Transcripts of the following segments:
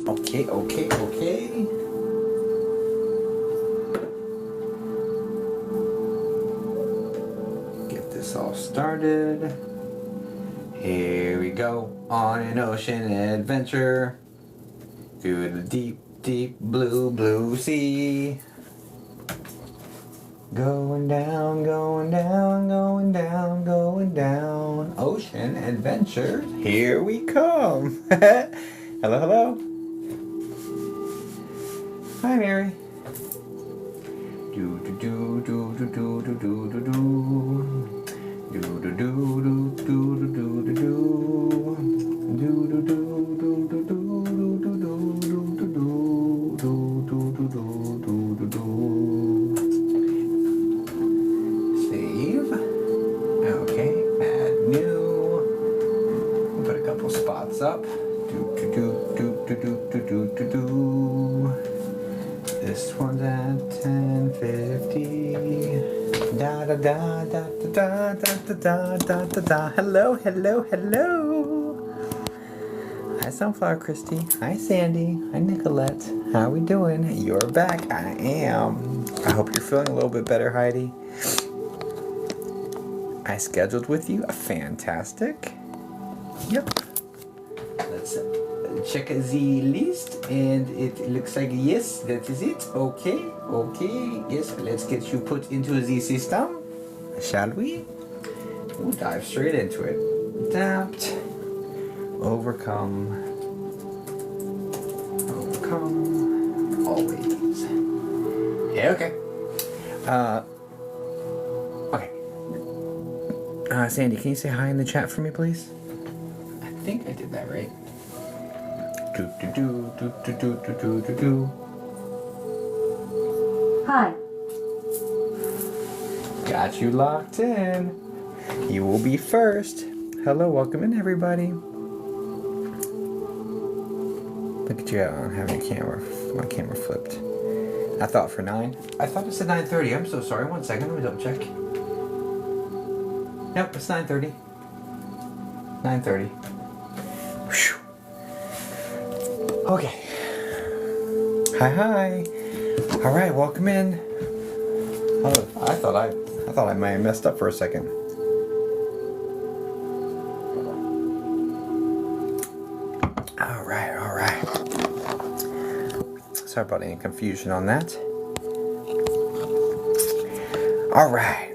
Okay. Get this all started. Here we go on an ocean adventure through the deep, deep blue sea. Going down, ocean adventures. Here we come. Hello. Hi, Mary. Do do do do do do do do do do do do do do do do do. Save. Okay, add new. Put a couple spots up. This one's at 10:50. Da da da da da da da da da da da. Hello. Hi, Sunflower Christy. Hi, Sandy. Hi, Nicolette. How we doing? You're back. I am. I hope you're feeling a little bit better, Heidi. I scheduled with you. Fantastic. Yep. Let's check the list, and it looks like yes, that is it. Okay. Yes, let's get you put into the system, shall we? We'll dive straight into it. Adapt, overcome, always. Yeah, okay. Okay. Sandy, can you say hi in the chat for me, please? I think I did that right. Do. Hi. Got you locked in. You will be first. Hello, welcome in, everybody. Look at you having my camera flipped. I thought for 9. I thought it said 9:30. I'm so sorry. 1 second. Let me double check. Nope, it's 9:30. 9:30. Whew. Okay. Hi. All right, welcome in. Oh, I thought I might have messed up for a second. All right. Sorry about any confusion on that. All right,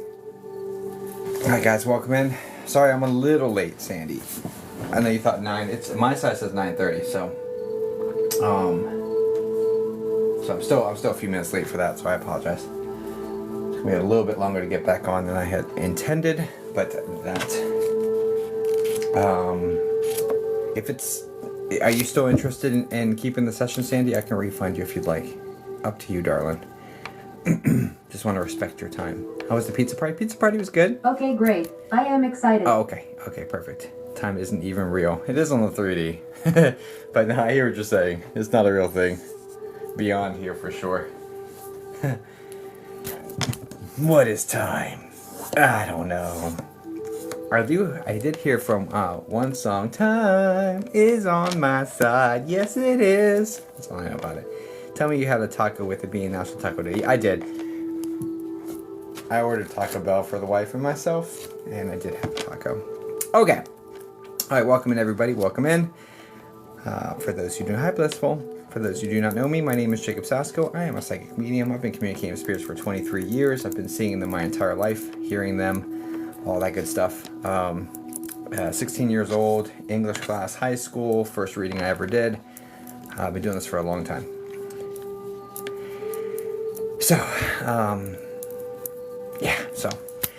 guys, welcome in. Sorry, I'm a little late, Sandy. I know you thought 9. It's my side says 9:30, so I'm still a few minutes late for that, so I apologize. We had a little bit longer to get back on than I had intended, but that. Are you still interested in keeping the session, Sandy? I can refund you if you'd like. Up to you, darling. Just want to respect your time. How was the pizza party? Pizza party was good. Okay, great. I am excited. Oh, okay, perfect. Time isn't even real. It is on the 3D, but no, I hear what you're saying. It's not a real thing. Beyond here for sure. What is time? I don't know. I did hear from one song. Time is on my side. Yes, it is. That's all I know about it. Tell me you had a taco with it being National Taco Day. I did. I ordered Taco Bell for the wife and myself, and I did have a taco. Okay. All right, welcome in, everybody. Welcome in. For those who do not, hi, Blissful. For those who do not know me, my name is Jacob Sasko. I am a psychic medium. I've been communicating with spirits for 23 years. I've been seeing them my entire life, hearing them, all that good stuff. 16 years old, English class, high school, first reading I ever did. I've been doing this for a long time. So,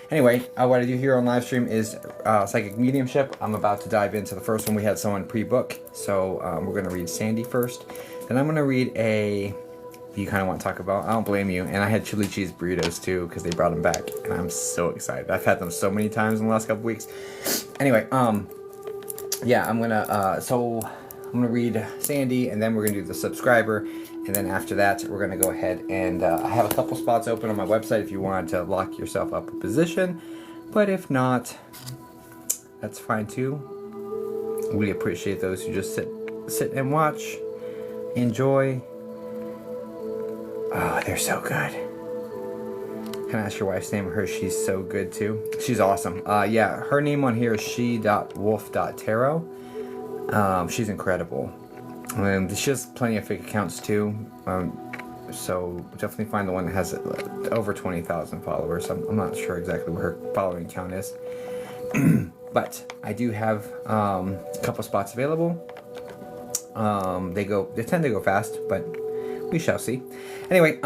anyway, what I do here on live stream is psychic mediumship. I'm about to dive into the first one. We had someone pre-book, so we're going to read Sandy first. Then I'm going to read you kind of want to talk about. I don't blame you. And I had chili cheese burritos too because they brought them back, and I'm so excited. I've had them so many times in the last couple weeks. Anyway, yeah, I'm gonna read Sandy, and then we're gonna do the subscriber, and then after that, we're gonna go ahead and I have a couple spots open on my website if you wanted to lock yourself up a position, but if not, that's fine too. We appreciate those who just sit and watch. enjoy. Oh, they're so good. Can I ask your wife's name? She's so good too. She's awesome. Yeah, her name on here is she.wolf.tarot. She's incredible. She has plenty of fake accounts too. So definitely find the one that has over 20,000 followers. I'm not sure exactly what her following count is. But I do have a couple spots available. They tend to go fast, but we shall see. Anyway,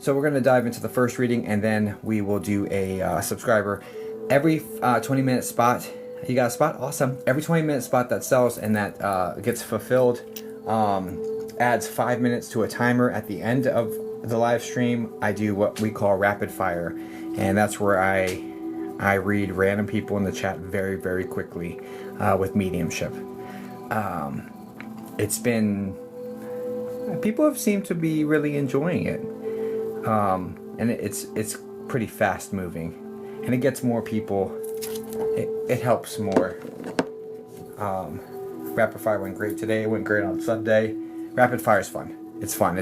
so we're going to dive into the first reading, and then we will do a subscriber. Every 20-minute spot, you got a spot? Awesome. Every 20-minute spot that sells and that gets fulfilled adds 5 minutes to a timer. At the end of the live stream, I do what we call rapid fire, and that's where I read random people in the chat very, very quickly with mediumship. It's been... People have seemed to be really enjoying it. And it's pretty fast moving. And it gets more people. It helps more. Rapid fire went great today. It went great on Sunday. Rapid fire is fun. It's fun.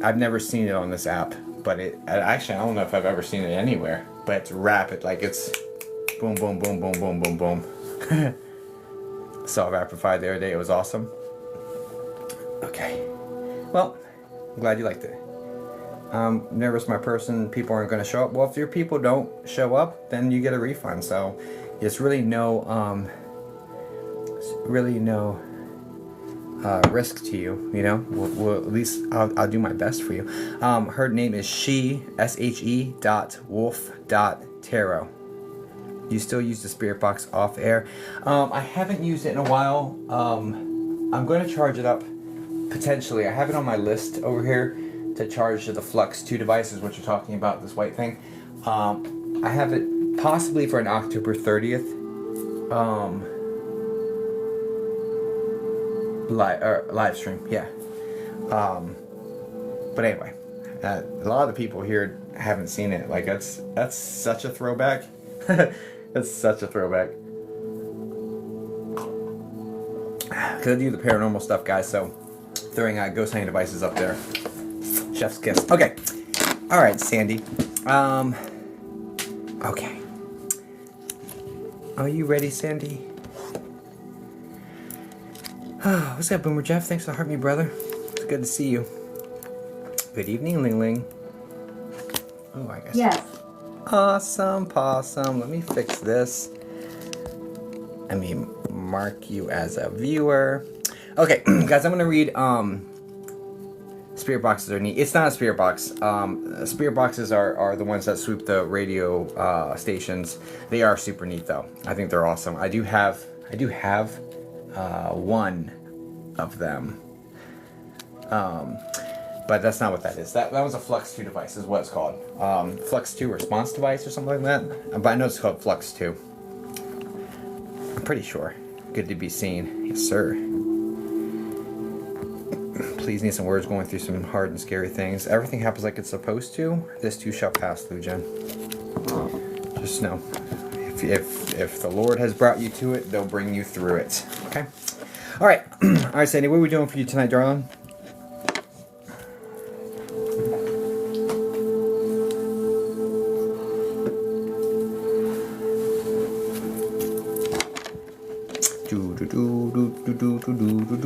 I've never seen it on this app. But actually, I don't know if I've ever seen it anywhere. But it's rapid. Like it's boom, boom, boom, boom, boom, boom, boom. Saw rapid fire the other day. It was awesome. Okay. Well, I'm glad you liked it. Nervous my person, people aren't going to show up. Well, if your people don't show up, then you get a refund. So it's really no risk to you, you know. We'll at least I'll do my best for you. Her name is she.wolf.tarot. You still use the spirit box off air? I haven't used it in a while. I'm going to charge it up potentially. I have it on my list over here to charge the Flux 2 devices, which you're talking about, this white thing. I have it possibly for an October 30th live stream, yeah. But anyway, a lot of the people here haven't seen it. Like that's such a throwback. That's such a throwback. Because I do the paranormal stuff, guys, so throwing ghost hunting devices up there. Chef's kiss. Okay. All right, Sandy. Okay. Are you ready, Sandy? Oh, what's up, Boomer Jeff? Thanks for hearting me, brother. It's good to see you. Good evening, Ling Ling. Oh, I guess. Yes. Awesome, possum. Let me fix this. Let me mark you as a viewer. Okay, guys, I'm gonna read. Spirit boxes are neat. It's not a spirit box. Spirit boxes are the ones that swoop the radio stations. They are super neat, though. I think they're awesome. I do have one of them. But that's not what that is. That was a Flux 2 device, is what it's called. Flux 2 response device or something like that. But I know it's called Flux 2. I'm pretty sure. Good to be seen. Yes, sir. Please need some words going through some hard and scary things. Everything happens like it's supposed to. This too shall pass, Lujan. Just know. If the Lord has brought you to it, they'll bring you through it. Okay? Alright. Alright, Sandy, what are we doing for you tonight, darling?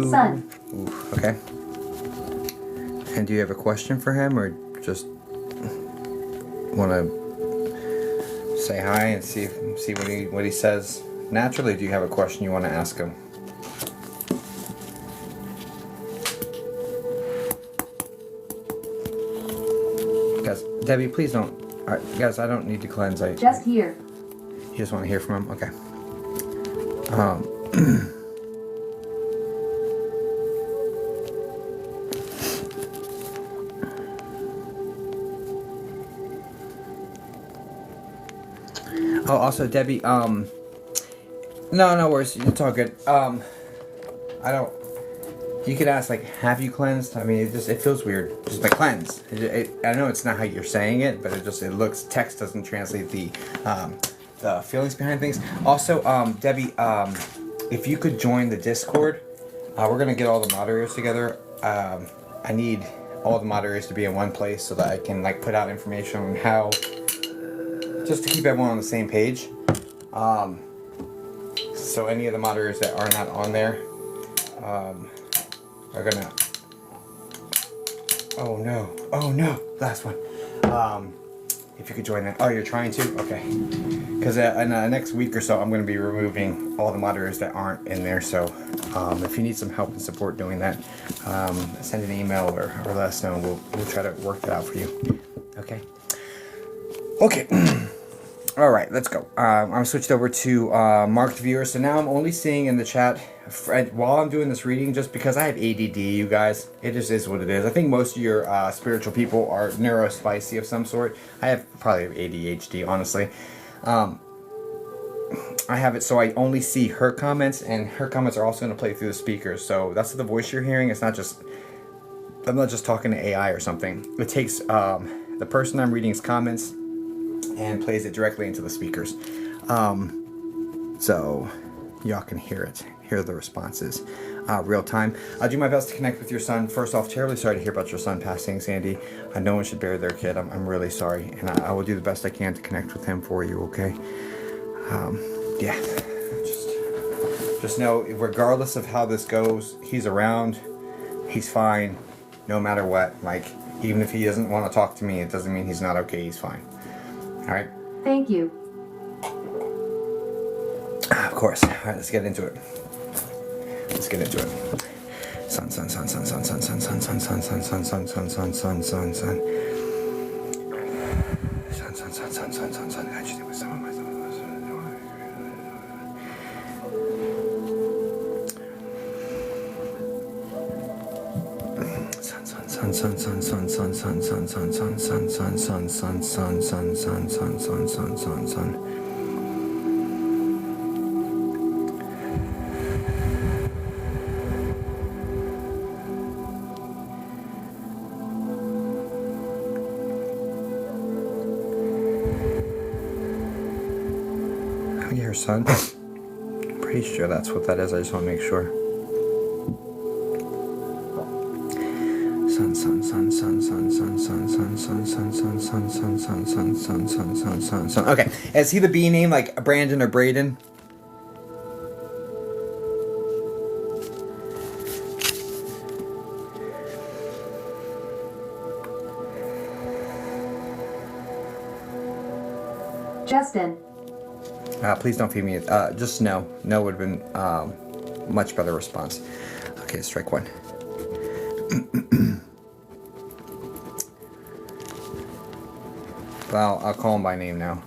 Sun. Ooh, okay. And do you have a question for him, or just want to say hi and see what he says naturally? Do you have a question you want to ask him? Guys, Debbie, please don't. All right, guys, I don't need to cleanse. Just here. You just want to hear from him? Okay. Oh, also, Debbie, no worries. It's all good. I don't... You could ask, like, have you cleansed? I mean, it feels weird. Just like, cleanse. I know it's not how you're saying it, but it looks... Text doesn't translate the feelings behind things. Also, Debbie, if you could join the Discord, We're gonna get all the moderators together. I need all the moderators to be in one place so that I can like put out information on how, just to keep everyone on the same page. So any of the moderators that are not on there are gonna. Oh no, last one. If you could join that. Oh, you're trying to? Okay. Because in the next week or so, I'm going to be removing all the moderators that aren't in there. So if you need some help and support doing that, send an email or let us know. We'll try to work that out for you. Okay. Okay. All right, let's go. I'm switched over to marked viewers. So now I'm only seeing in the chat while I'm doing this reading, just because I have ADD, you guys. It just is what it is. I think most of your spiritual people are neurospicy of some sort. I have probably ADHD, honestly. I have it so I only see her comments, and her comments are also going to play through the speakers. So that's the voice you're hearing. It's not just, I'm not just talking to AI or something. It takes the person I'm reading's comments and plays it directly into the speakers. So y'all can hear the responses real time. I'll do my best to connect with your son. First off, terribly sorry to hear about your son passing, Sandy. No one should bury their kid. I'm really sorry, and I will do the best I can to connect with him for you, okay? Yeah, just know, regardless of how this goes, he's around, he's fine, no matter what. Like, even if he doesn't want to talk to me, it doesn't mean he's not okay, he's fine. Alright? Thank you. Of course. Alright, let's get into it. Let's get into it. Sun. Your son. Pretty sure that's what that is. I just want to make sure. Sun. Okay. Is he the B name like Brandon or Braden? Justin. Please don't feed me. Just no. No would have been much better response. Okay, strike one. Well, I'll call him by name now.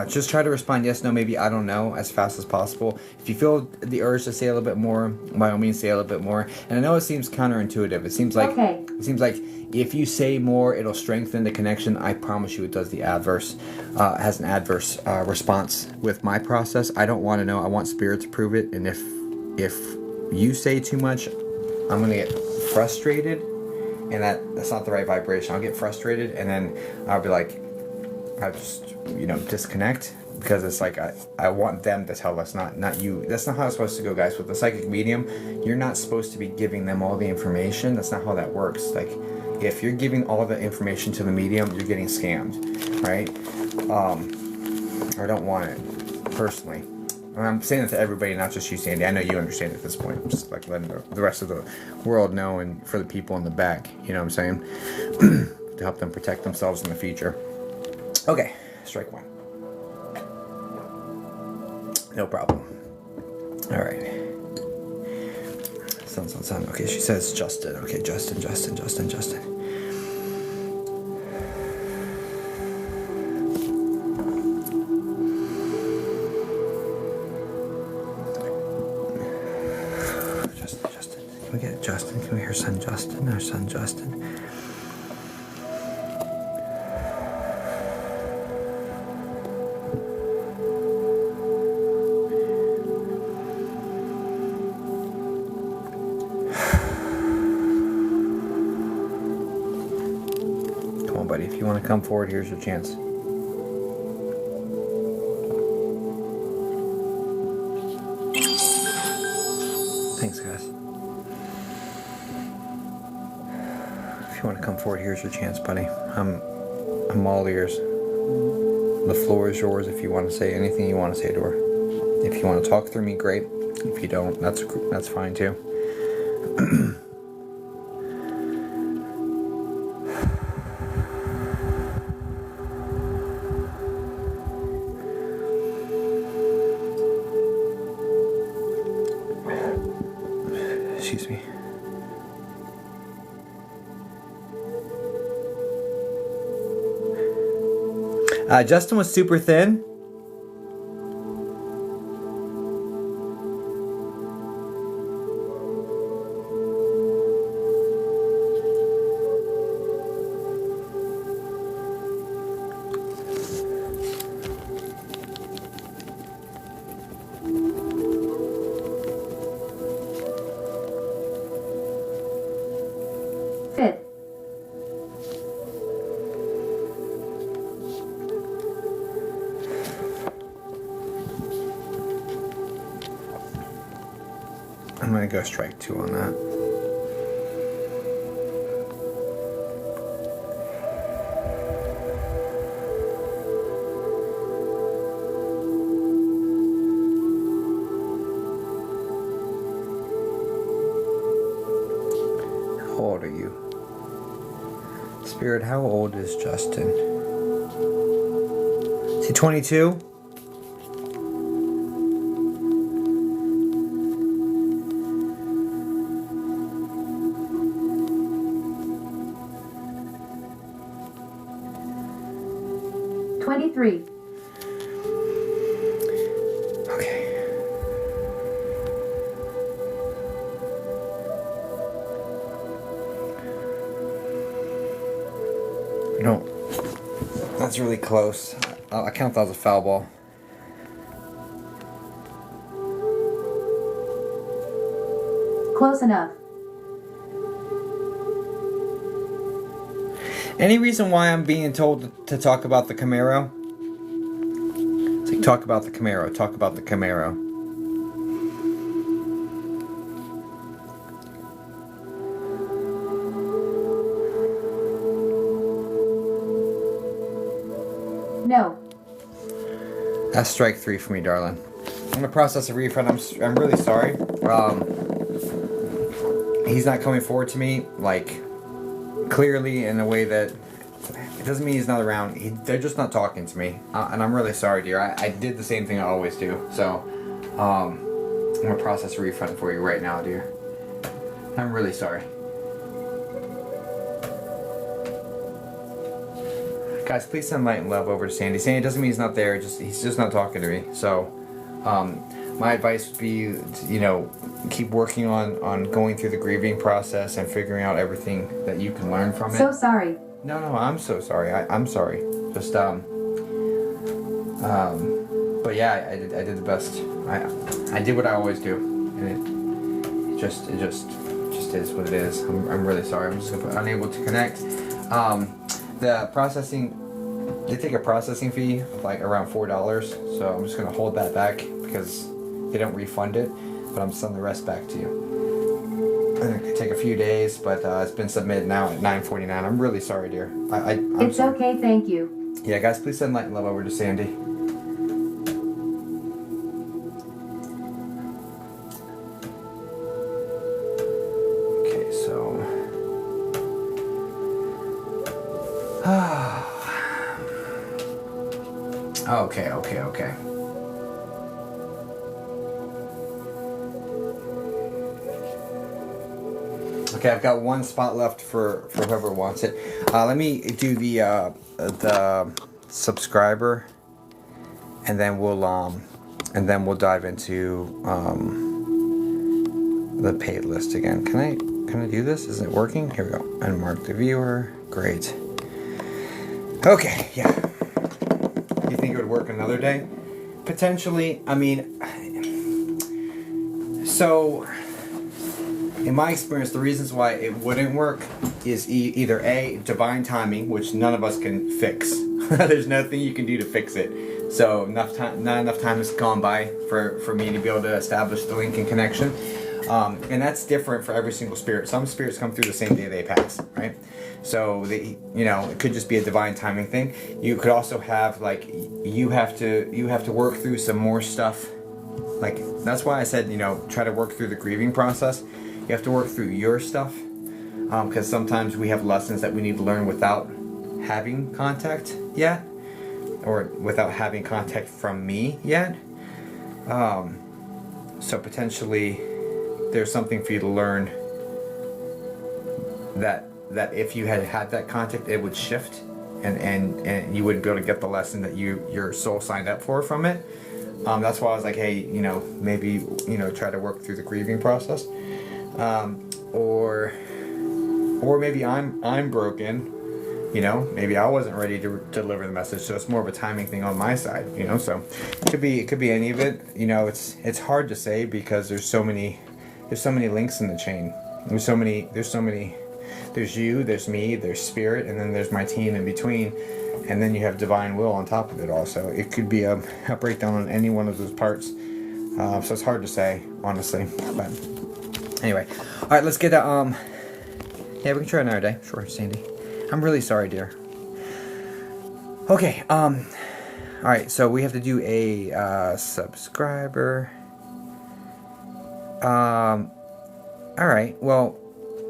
Just try to respond yes, no, maybe, I don't know, as fast as possible. If you feel the urge to say a little bit more, by all means say a little bit more. And I know it seems counterintuitive. It seems like if you say more, it'll strengthen the connection. I promise you it does the adverse, has an adverse response with my process. I don't want to know. I want spirit to prove it. And if you say too much, I'm going to get frustrated. And that's not the right vibration. I'll get frustrated and then I'll be like, I just, disconnect, because it's like I want them to tell us, not you. That's not how it's supposed to go, guys. With the psychic medium, you're not supposed to be giving them all the information. That's not how that works. Like, if you're giving all the information to the medium, you're getting scammed, right? I don't want it, personally. And I'm saying it to everybody, not just you, Sandy. I know you understand at this point. I'm just like letting the rest of the world know, and for the people in the back, you know what I'm saying? To help them protect themselves in the future. Okay, strike one. No problem. All right. Sun. Okay, she says Justin. Okay, Justin. Justin. Can we get Justin? Can we hear son Justin? Our son Justin. Buddy, if you want to come forward, here's your chance. Thanks, guys. If you want to come forward, here's your chance, buddy. I'm all ears. The floor is yours if you want to say anything you want to say to her. If you want to talk through me, great. If you don't, that's fine too. Excuse me. Justin was super thin. Fit. I'm gonna go strike 2 on that. How old are you? Spirit, how old is Justin? Is he 22? $23. Okay. No. That's really close. I count that as a foul ball. Close enough. Any reason why I'm being told to talk about the Camaro? It's like, talk about the Camaro, talk about the Camaro. No. That's strike 3 for me, darling. I'm gonna process a refund. I'm really sorry. He's not coming forward to me like clearly in a way that it doesn't mean he's not around. They're just not talking to me, and I'm really sorry, dear. I did the same thing I always do. So I'm gonna process a refund for you right now, dear. I'm really sorry. Guys, please send light and love over to Sandy. Sandy doesn't mean he's not there. He's just not talking to me. So my advice would be, keep working on going through the grieving process and figuring out everything that you can learn from it. So sorry. No, I'm so sorry. I'm sorry. Just but yeah, I did the best. I did what I always do, and it just is what it is. I'm really sorry. I'm just gonna put unable to connect. The processing, they take a processing fee of like around $4, so I'm just gonna hold that back because they don't refund it, but I'm sending the rest back to you. And it could take a few days, but it's been submitted now at 9:49. I'm really sorry, dear. I'm It's sorry. okay, thank you. Yeah, guys, please send light and love over to Sandy. Okay, so. Okay. Okay, I've got one spot left for whoever wants it. Let me do the subscriber, and then we'll dive into the paid list again. Can I do this? Is it working? Here we go. Unmark the viewer. Great. Okay, yeah. You think it would work another day? Potentially. I mean, so in my experience, the reasons why it wouldn't work is either A, divine timing, which none of us can fix. There's nothing you can do to fix it. So not enough time has gone by for me to be able to establish the link and connection. And that's different for every single spirit. Some spirits come through the same day they pass, right? So it could just be a divine timing thing. You could also have like you have to work through some more stuff. Like that's why I said try to work through the grieving process. You have to work through your stuff, because sometimes we have lessons that we need to learn without having contact yet, or without having contact from me yet. So potentially there's something for you to learn that if you had that contact, it would shift, and you wouldn't be able to get the lesson that your soul signed up for from it. That's why I was like, hey, maybe try to work through the grieving process, or maybe I'm broken. Maybe I wasn't ready to deliver the message, so it's more of a timing thing on my side. So it could be any of it. It's hard to say because there's so many links in the chain. There's you, there's me, there's spirit, and then there's my team in between, and then you have divine will on top of it also. It could be a breakdown on any one of those parts. So it's hard to say, honestly. But anyway, all right, let's get yeah, we can try another day. Sure, Sandy. I'm really sorry, dear. Okay, all right, so we have to do a subscriber. All right, well,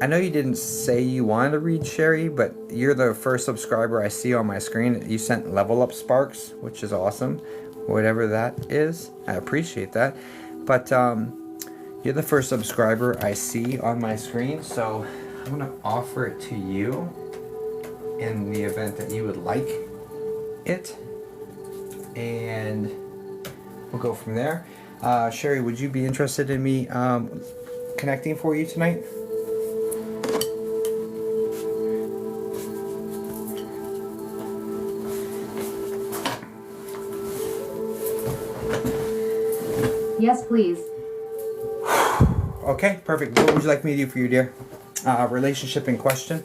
I know you didn't say you wanted to read Sherry, but you're the first subscriber I see on my screen. You sent Level Up Sparks, which is awesome. Whatever that is, I appreciate that. But you're the first subscriber I see on my screen, so I'm going to offer it to you in the event that you would like it. And we'll go from there. Sherry, would you be interested in me connecting for you tonight? Yes, please. Okay, perfect. What would you like me to do for you, dear? Relationship in question?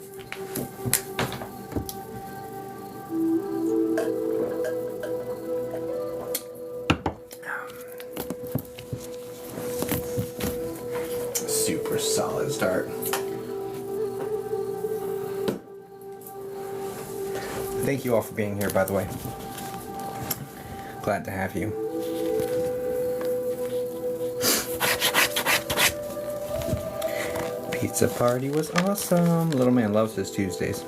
Super solid start. Thank you all for being here, by the way. Glad to have you. Pizza party was awesome. Little man loves his Tuesdays.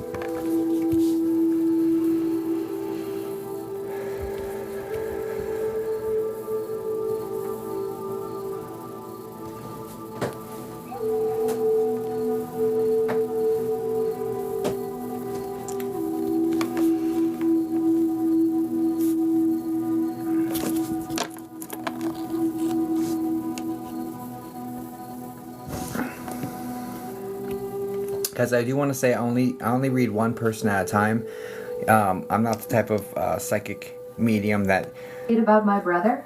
Because I do want to say I only read one person at a time. I'm not the type of psychic medium that. About my brother?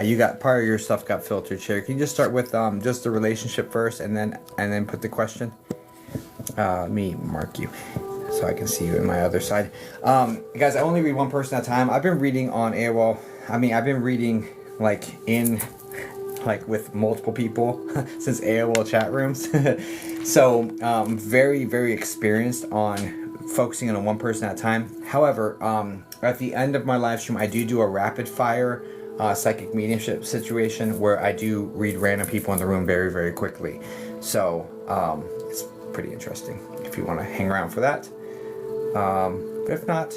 You got part of your stuff got filtered. Sherry, can you just start with just the relationship first, and then put the question? Let me mark you so I can see you in my other side. Guys, I only read one person at a time. I've been reading on AOL. I've been reading with multiple people since AOL chat rooms. So very, very experienced on focusing on one person at a time. However, at the end of my live stream, I do a rapid fire psychic mediumship situation where I do read random people in the room very, very quickly. So it's pretty interesting if you want to hang around for that. But if not,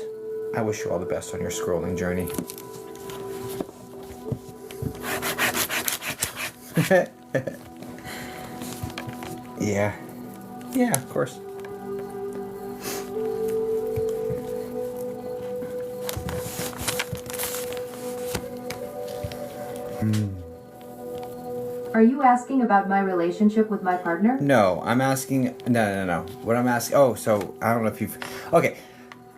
I wish you all the best on your scrolling journey. Yeah, of course. Are you asking about my relationship with my partner? No, I'm asking. No. What I'm asking. Oh, so I don't know if you've. Okay,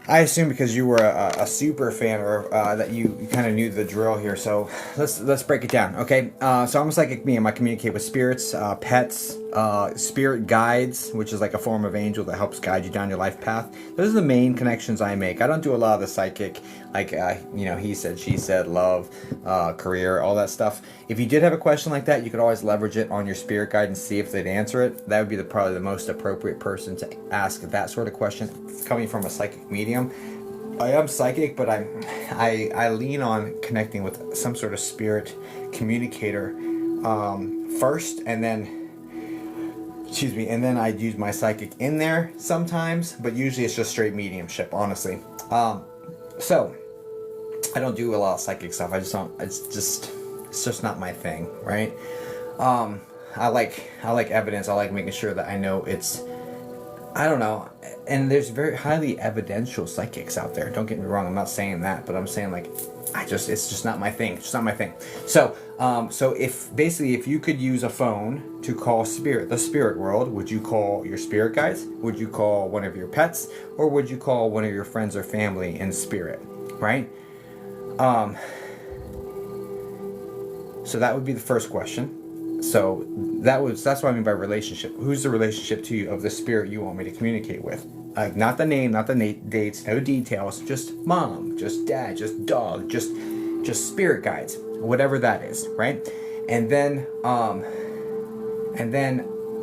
I assume because you were a super fan, or that you kind of knew the drill here. So let's break it down. Okay, so I'm a psychic medium. I communicate with spirits, pets, spirit guides, which is like a form of angel that helps guide you down your life path. Those are the main connections I make. I don't do a lot of the psychic, like he said, she said, love, career, all that stuff. If you did have a question like that, you could always leverage it on your spirit guide and see if they'd answer it. That would be probably the most appropriate person to ask that sort of question, coming from a psychic medium. I am psychic, but I lean on connecting with some sort of spirit communicator first, and then I'd use my psychic in there sometimes, but usually it's just straight mediumship, honestly. So I don't do a lot of psychic stuff. I just don't. It's just not my thing, right? I like evidence. I like making sure that I know it's. I don't know. And there's very highly evidential psychics out there. Don't get me wrong. I'm not saying that, but I'm saying like, it's just not my thing. It's just not my thing. So, if you could use a phone to call the spirit world, would you call your spirit guides? Would you call one of your pets? Or would you call one of your friends or family in spirit? Right? So that would be the first question. So that's what I mean by relationship. Who's the relationship to you of the spirit you want me to communicate with? Not the name, not the dates, no details. Just mom, just dad, just dog, just spirit guides, whatever that is, right? And then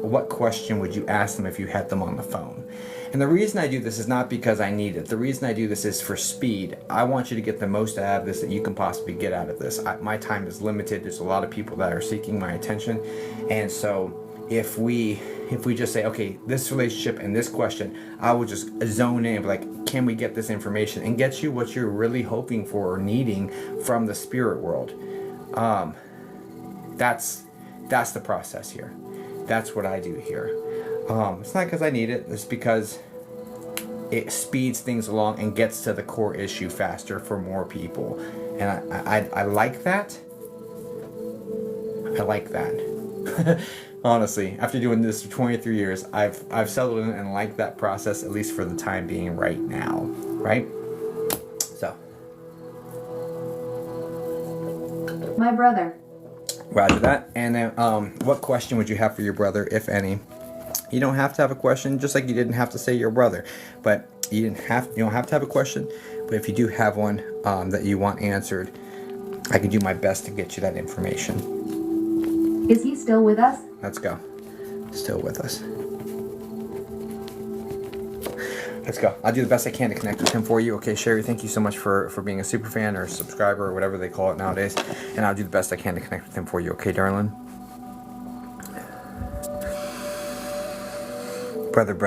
what question would you ask them if you had them on the phone? And the reason I do this is not because I need it. The reason I do this is for speed. I want you to get the most out of this that you can possibly get out of this. My time is limited. There's a lot of people that are seeking my attention. And so if we just say, okay, this relationship and this question, I will just zone in, like, can we get this information and get you what you're really hoping for or needing from the spirit world? That's the process here. That's what I do here. It's not because I need it. It's because it speeds things along and gets to the core issue faster for more people. And I like that. I like that. Honestly, after doing this for 23 years, I've settled in and like that process, at least for the time being right now. Right? So. My brother. Roger that. And then what question would you have for your brother, if any? You don't have to have a question, just like you didn't have to say your brother. But you don't have to have a question. But if you do have one that you want answered, I can do my best to get you that information. Is he still with us? Let's go. Still with us. Let's go. I'll do the best I can to connect with him for you. Okay, Sherry, thank you so much for being a super fan or a subscriber or whatever they call it nowadays. And I'll do the best I can to connect with him for you. Okay, darling? Brother. In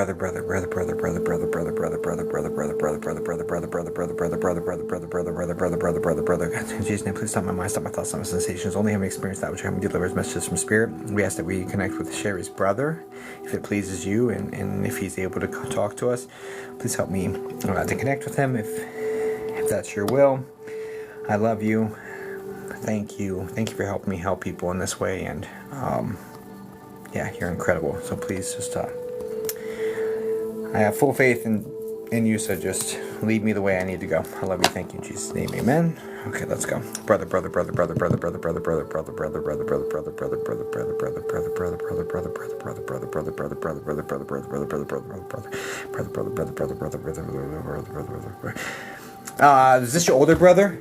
Jesus' name, please stop my mind, stop my thoughts, stop my sensations. Only having experienced that which having delivers messages from spirit. We ask that we connect with Sherry's brother, if it pleases you, and if he's able to talk to us, please help me to connect with him, if that's your will. I love you. Thank you for helping me help people in this way, and yeah, you're incredible. So please just I have full faith in you, so just lead me the way I need to go. I love you. Thank you in Jesus' name. Amen. Okay, let's go. Brother. Is this your older brother?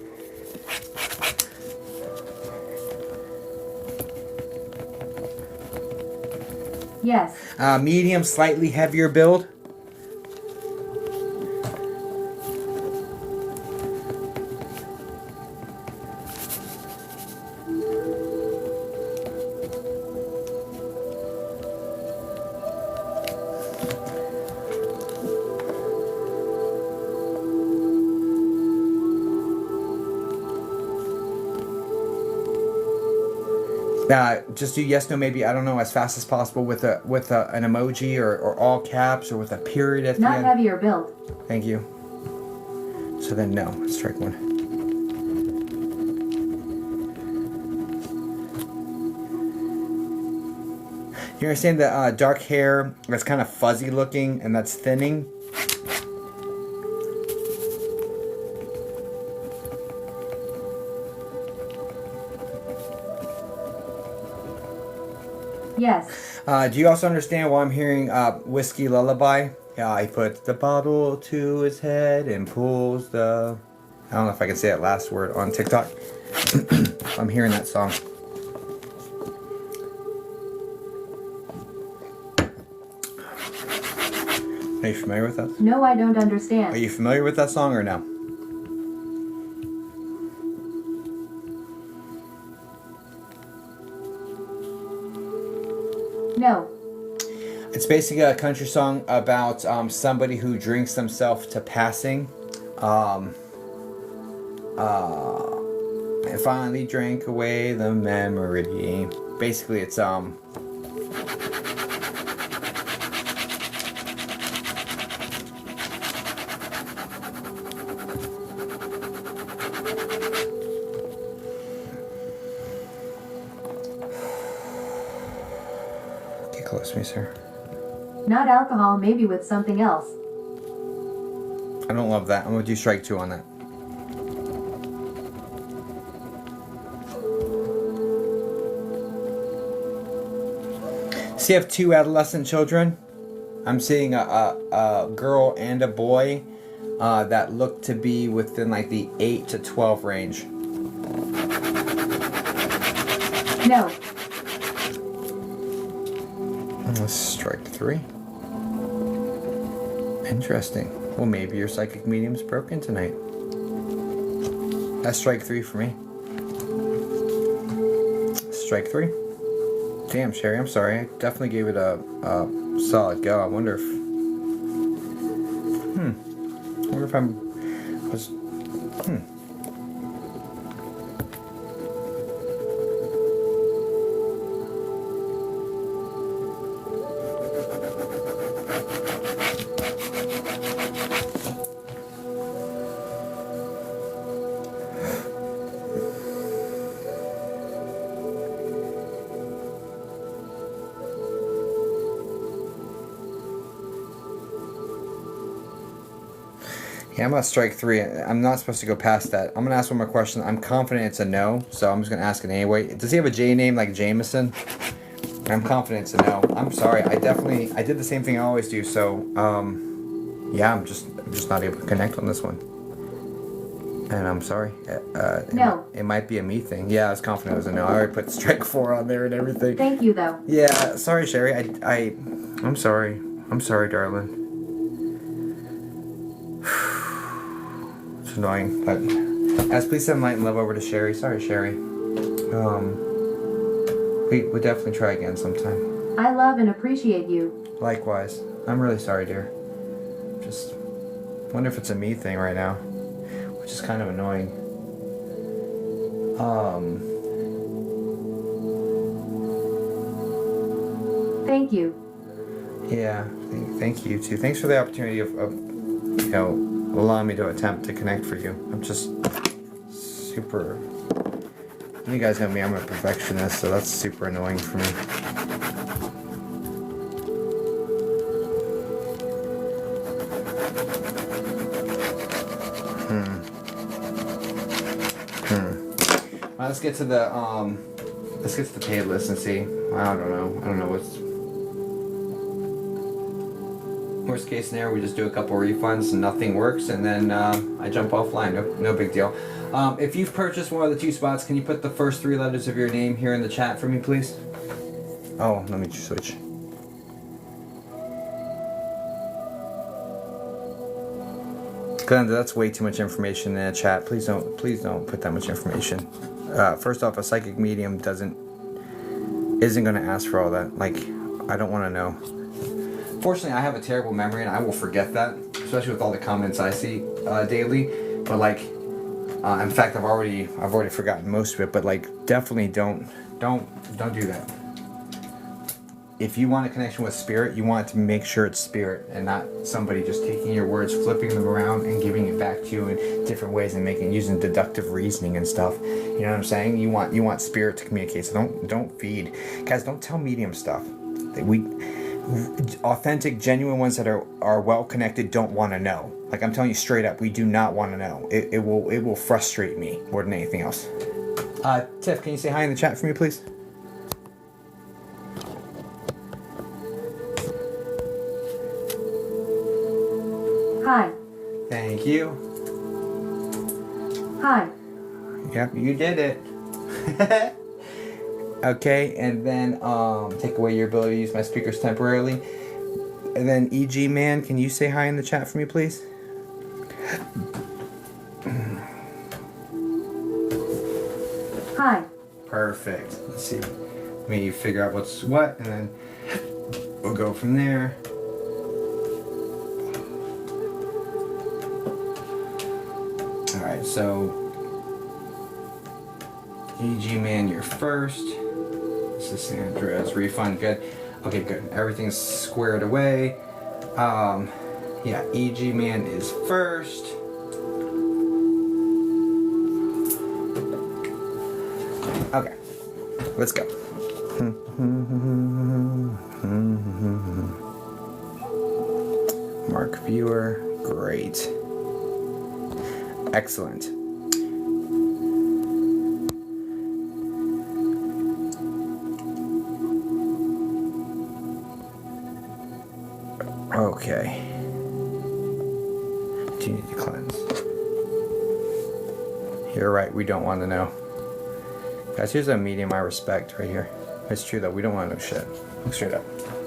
Yes. Medium, slightly heavier build. Just do yes, no, maybe, I don't know, as fast as possible with an emoji or all caps or with a period at the end. Not heavier build. Thank you. So then no, let's strike one. You understand the dark hair that's kind of fuzzy looking and that's thinning? Yes. Do you also understand why I'm hearing Whiskey Lullaby? Yeah, he puts the bottle to his head and pulls the... I don't know if I can say that last word on TikTok. I'm hearing that song. Are you familiar with that? No, I don't understand. Are you familiar with that song or no? No. It's basically a country song about somebody who drinks themselves to passing. And finally drank away the memory. Basically, it's get close to me, sir. Not alcohol, maybe with something else. I don't love that. I'm gonna do strike 2 on that. See, I have 2 adolescent children. I'm seeing a girl and a boy that look to be within like the 8 to 12 range. No. Let's strike 3. Interesting. Well, maybe your psychic medium's broken tonight. That's strike 3 for me. Strike 3. Damn, Sherry, I'm sorry. I definitely gave it a solid go. I wonder if... I wonder if Yeah, I'm gonna strike 3. I'm not supposed to go past that. I'm gonna ask one more question. I'm confident it's a no, so I'm just gonna ask it anyway. Does he have a J name like Jameson? I'm confident it's a no. I'm sorry. I did the same thing I always do. So, yeah, I'm just not able to connect on this one. And I'm sorry. No. It might be a me thing. Yeah, I was confident it was a no. I already put strike 4 on there and everything. Thank you, though. Yeah, sorry, Sherry. I'm sorry. I'm sorry, darling. It's annoying, but as please send light and love over to Sherry. Sorry, Sherry. We'll definitely try again sometime. I love and appreciate you. Likewise. I'm really sorry, dear. Just wonder if it's a me thing right now, which is kind of annoying. Thank you. Yeah, thank you too. Thanks for the opportunity of allowing me to attempt to connect for you. I'm just super... You guys know me, I'm a perfectionist, so that's super annoying for me. Well, let's get to the paid list and see. I don't know what's... Worst case scenario, we just do a couple refunds and nothing works, and then I jump offline. No big deal. If you've purchased one of the 2 spots, can you put the first 3 letters of your name here in the chat for me, please? Oh, let me just switch. Glenda, that's way too much information in the chat. Please don't put that much information. First off, a psychic medium isn't going to ask for all that. Like, I don't want to know. Fortunately, I have a terrible memory and I will forget that, especially with all the comments I see daily. But like, in fact, I've already forgotten most of it. But like, definitely don't do that. If you want a connection with spirit, you want to make sure it's spirit and not somebody just taking your words, flipping them around, and giving it back to you in different ways and using deductive reasoning and stuff. You know what I'm saying? You want spirit to communicate. So don't feed, guys. Don't tell medium stuff. Authentic, genuine ones that are well connected don't want to know. Like, I'm telling you straight up, we do not want to know. It will frustrate me more than anything else. Tiff, can you say hi in the chat for me, please? Thank you. Hi. Yep, you did it. Okay, and then take away your ability to use my speakers temporarily. And then EG Man, can you say hi in the chat for me, please? Hi. Perfect. Let's see. Let me figure out what's what, and then we'll go from there. All right, so EG Man, you're first. This is Sandra's refund. Good. Okay, good. Everything's squared away. Yeah, EG Man is first. Okay, let's go. Mark viewer, great. Excellent. Okay. Do you need to cleanse? You're right, we don't want to know. Guys, here's a medium I respect right here. It's true though, we don't want to know shit. Like, straight up.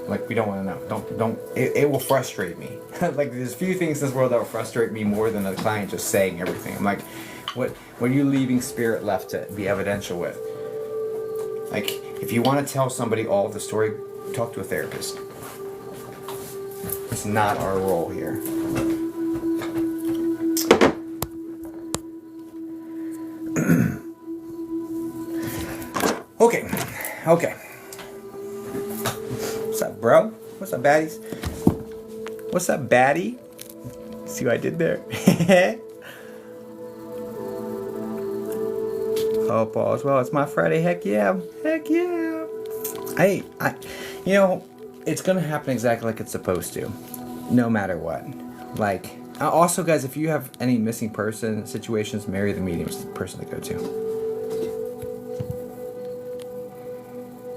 Like, we don't want to know. Don't. It will frustrate me. Like, there's few things in this world that will frustrate me more than a client just saying everything. I'm like, what are you leaving spirit left to be evidential with? Like, if you want to tell somebody all of the story, talk to a therapist. It's not our role here. Okay. What's up, bro? What's up, baddies? What's up, baddie? See what I did there? Hope all's well. It's my Friday. Heck yeah. Heck yeah. You know, it's gonna happen exactly like it's supposed to, no matter what. Like, also, guys, if you have any missing person situations, Mary the Medium's the person to go to.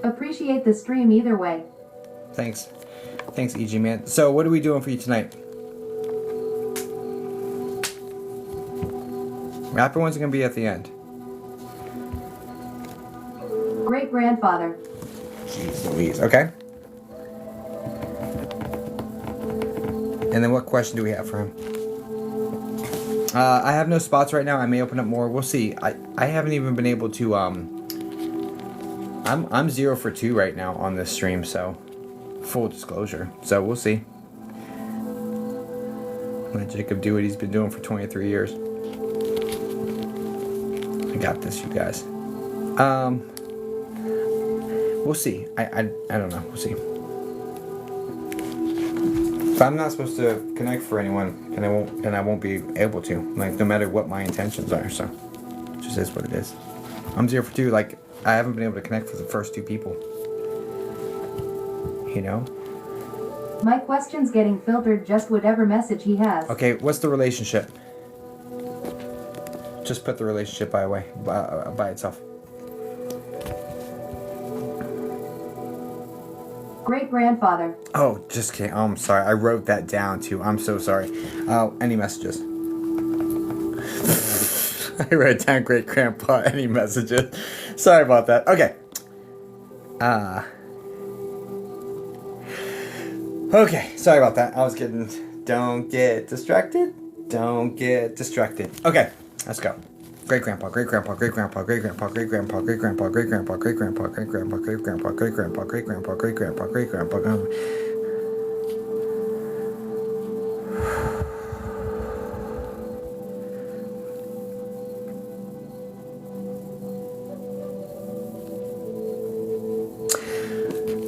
Appreciate the stream either way. Thanks, EG Man. So, what are we doing for you tonight? Rapper one's gonna be at the end. Great grandfather. Jeez Louise. Okay. And then what question do we have for him? I have no spots right now. I may open up more. We'll see. I haven't even been able to I'm 0 for 2 right now on this stream, so full disclosure. So we'll see. Let Jacob do what he's been doing for 23 years. I got this, you guys. We'll see. I don't know. We'll see. If I'm not supposed to connect for anyone, then I won't be able to. Like, no matter what my intentions are. So it just is what it is. I'm 0 for 2. Like, I haven't been able to connect for the first 2 people. You know? My question's getting filtered, just whatever message he has. Okay, what's the relationship? Just put the relationship by itself. Great grandfather. Oh, just kidding. Oh, I'm sorry. I wrote that down too. I'm so sorry. Any messages? I wrote down great grandpa. Any messages? Sorry about that. Okay. Okay. Sorry about that. I was getting. Don't get distracted. Don't get distracted. Okay. Let's go. Great grandpa, great grandpa, great grandpa, great grandpa, great grandpa, great grandpa, great grandpa, great grandpa, great grandpa, great grandpa, great grandpa, great grandpa, great grandpa, great grandpa.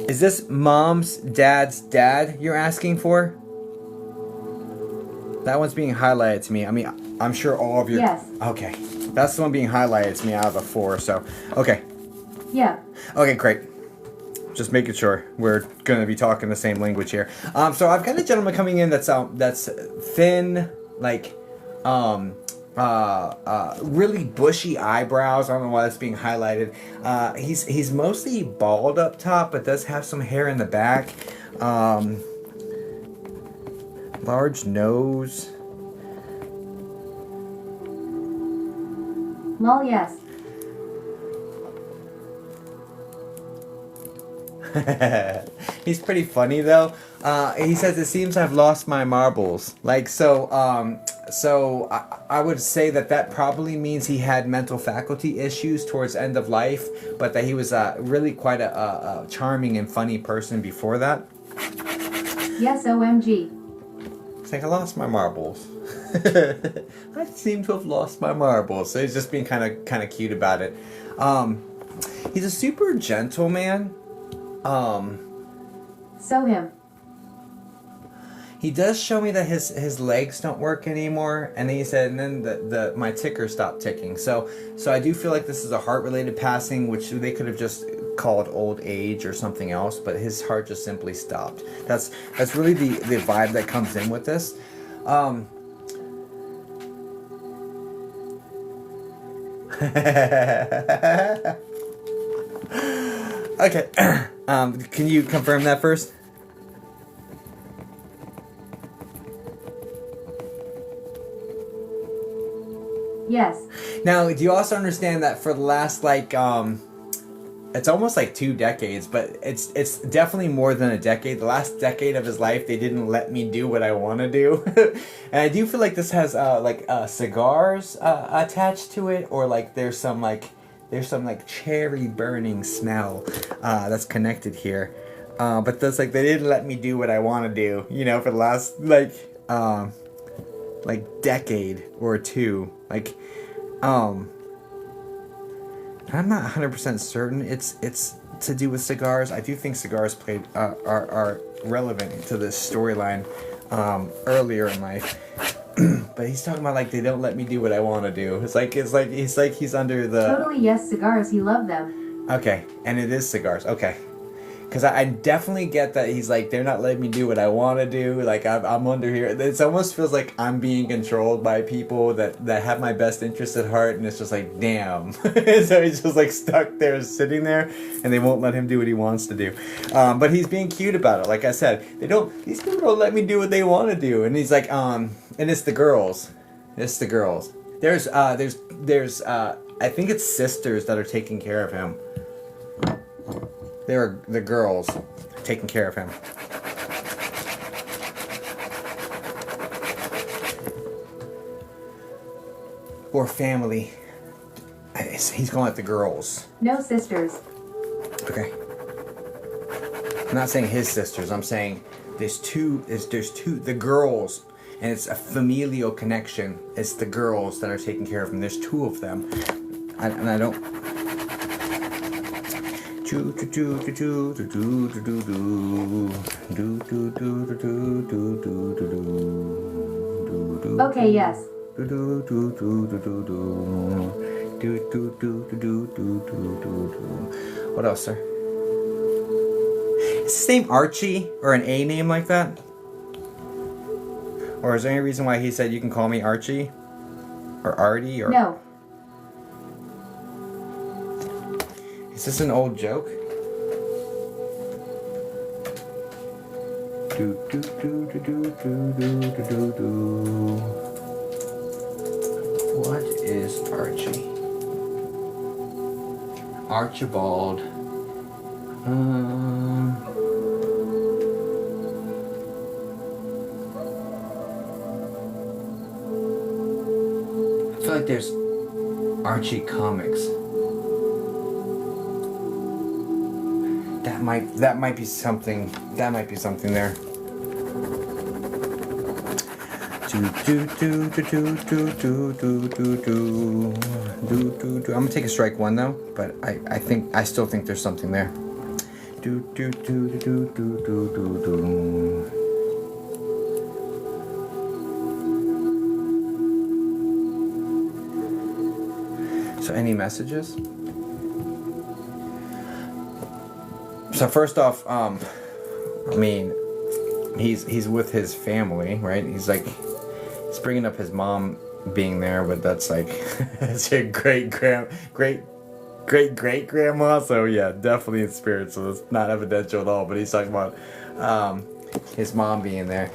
Is this mom's dad's dad you're asking for? That one's being highlighted to me. I mean, I'm sure all of you. Yes. Okay. That's the one being highlighted to me out of the 4, so. Okay. Yeah. Okay, great. Just making sure we're going to be talking the same language here. So I've got a gentleman coming in that's thin, like, really bushy eyebrows. I don't know why that's being highlighted. He's mostly bald up top, but does have some hair in the back. Large nose. Lol, yes. He's pretty funny though. He says it seems I've lost my marbles. Like so. I would say that probably means he had mental faculty issues towards end of life, but that he was really quite a charming and funny person before that. Yes, OMG. It's like I lost my marbles. I seem to have lost my marbles. So he's just being kind of cute about it. He's a super gentle man. So him. He does show me that his legs don't work anymore, and then he said, and then my ticker stopped ticking. So I do feel like this is a heart-related passing, which they could have just called old age or something else, but his heart just simply stopped. That's really the vibe that comes in with this. Okay. Can you confirm that first? Yes. Now, do you also understand that for the last it's almost like 2 decades, but it's definitely more than a decade. The last decade of his life, they didn't let me do what I want to do, and I do feel like this has cigars attached to it, or like there's some cherry burning smell that's connected here. But that's they didn't let me do what I want to do, for the last decade or 2. I'm not 100% certain it's to do with cigars. I do think cigars are relevant to this storyline earlier in life. But he's talking about they don't let me do what I want to do. It's like he's under the... Totally yes, cigars, he loved them. Okay, and it is cigars. Okay. Because I definitely get that he's they're not letting me do what I want to do. I'm under here. It almost feels like I'm being controlled by people that have my best interest at heart, and it's just damn. So he's just stuck there, sitting there, and they won't let him do what he wants to do. But he's being cute about it. Like I said, these people don't let me do what they want to do. And he's and it's the girls. It's the girls. There's I think it's sisters that are taking care of him. They're the girls taking care of him. Or family. He's going at the girls. No sisters. Okay. I'm not saying his sisters. I'm saying there's two, the girls. And it's a familial connection. It's the girls that are taking care of him. There's 2 of them. And I don't... Okay, yes. What else, sir? Is his name Archie or an A name like that? Or is there any reason why he said you can call me Archie? Or Artie? Or... No. Is this an old joke? What is Archie? Archibald. I feel like there's Archie comics. That might be something. That might be something there. I'm gonna take a strike 1 though, but I still think there's something there. So any messages? So first off, I mean, he's with his family, right? He's bringing up his mom being there, but that's that's your great great grandma. So yeah, definitely in spirit. So it's not evidential at all. But he's talking about his mom being there.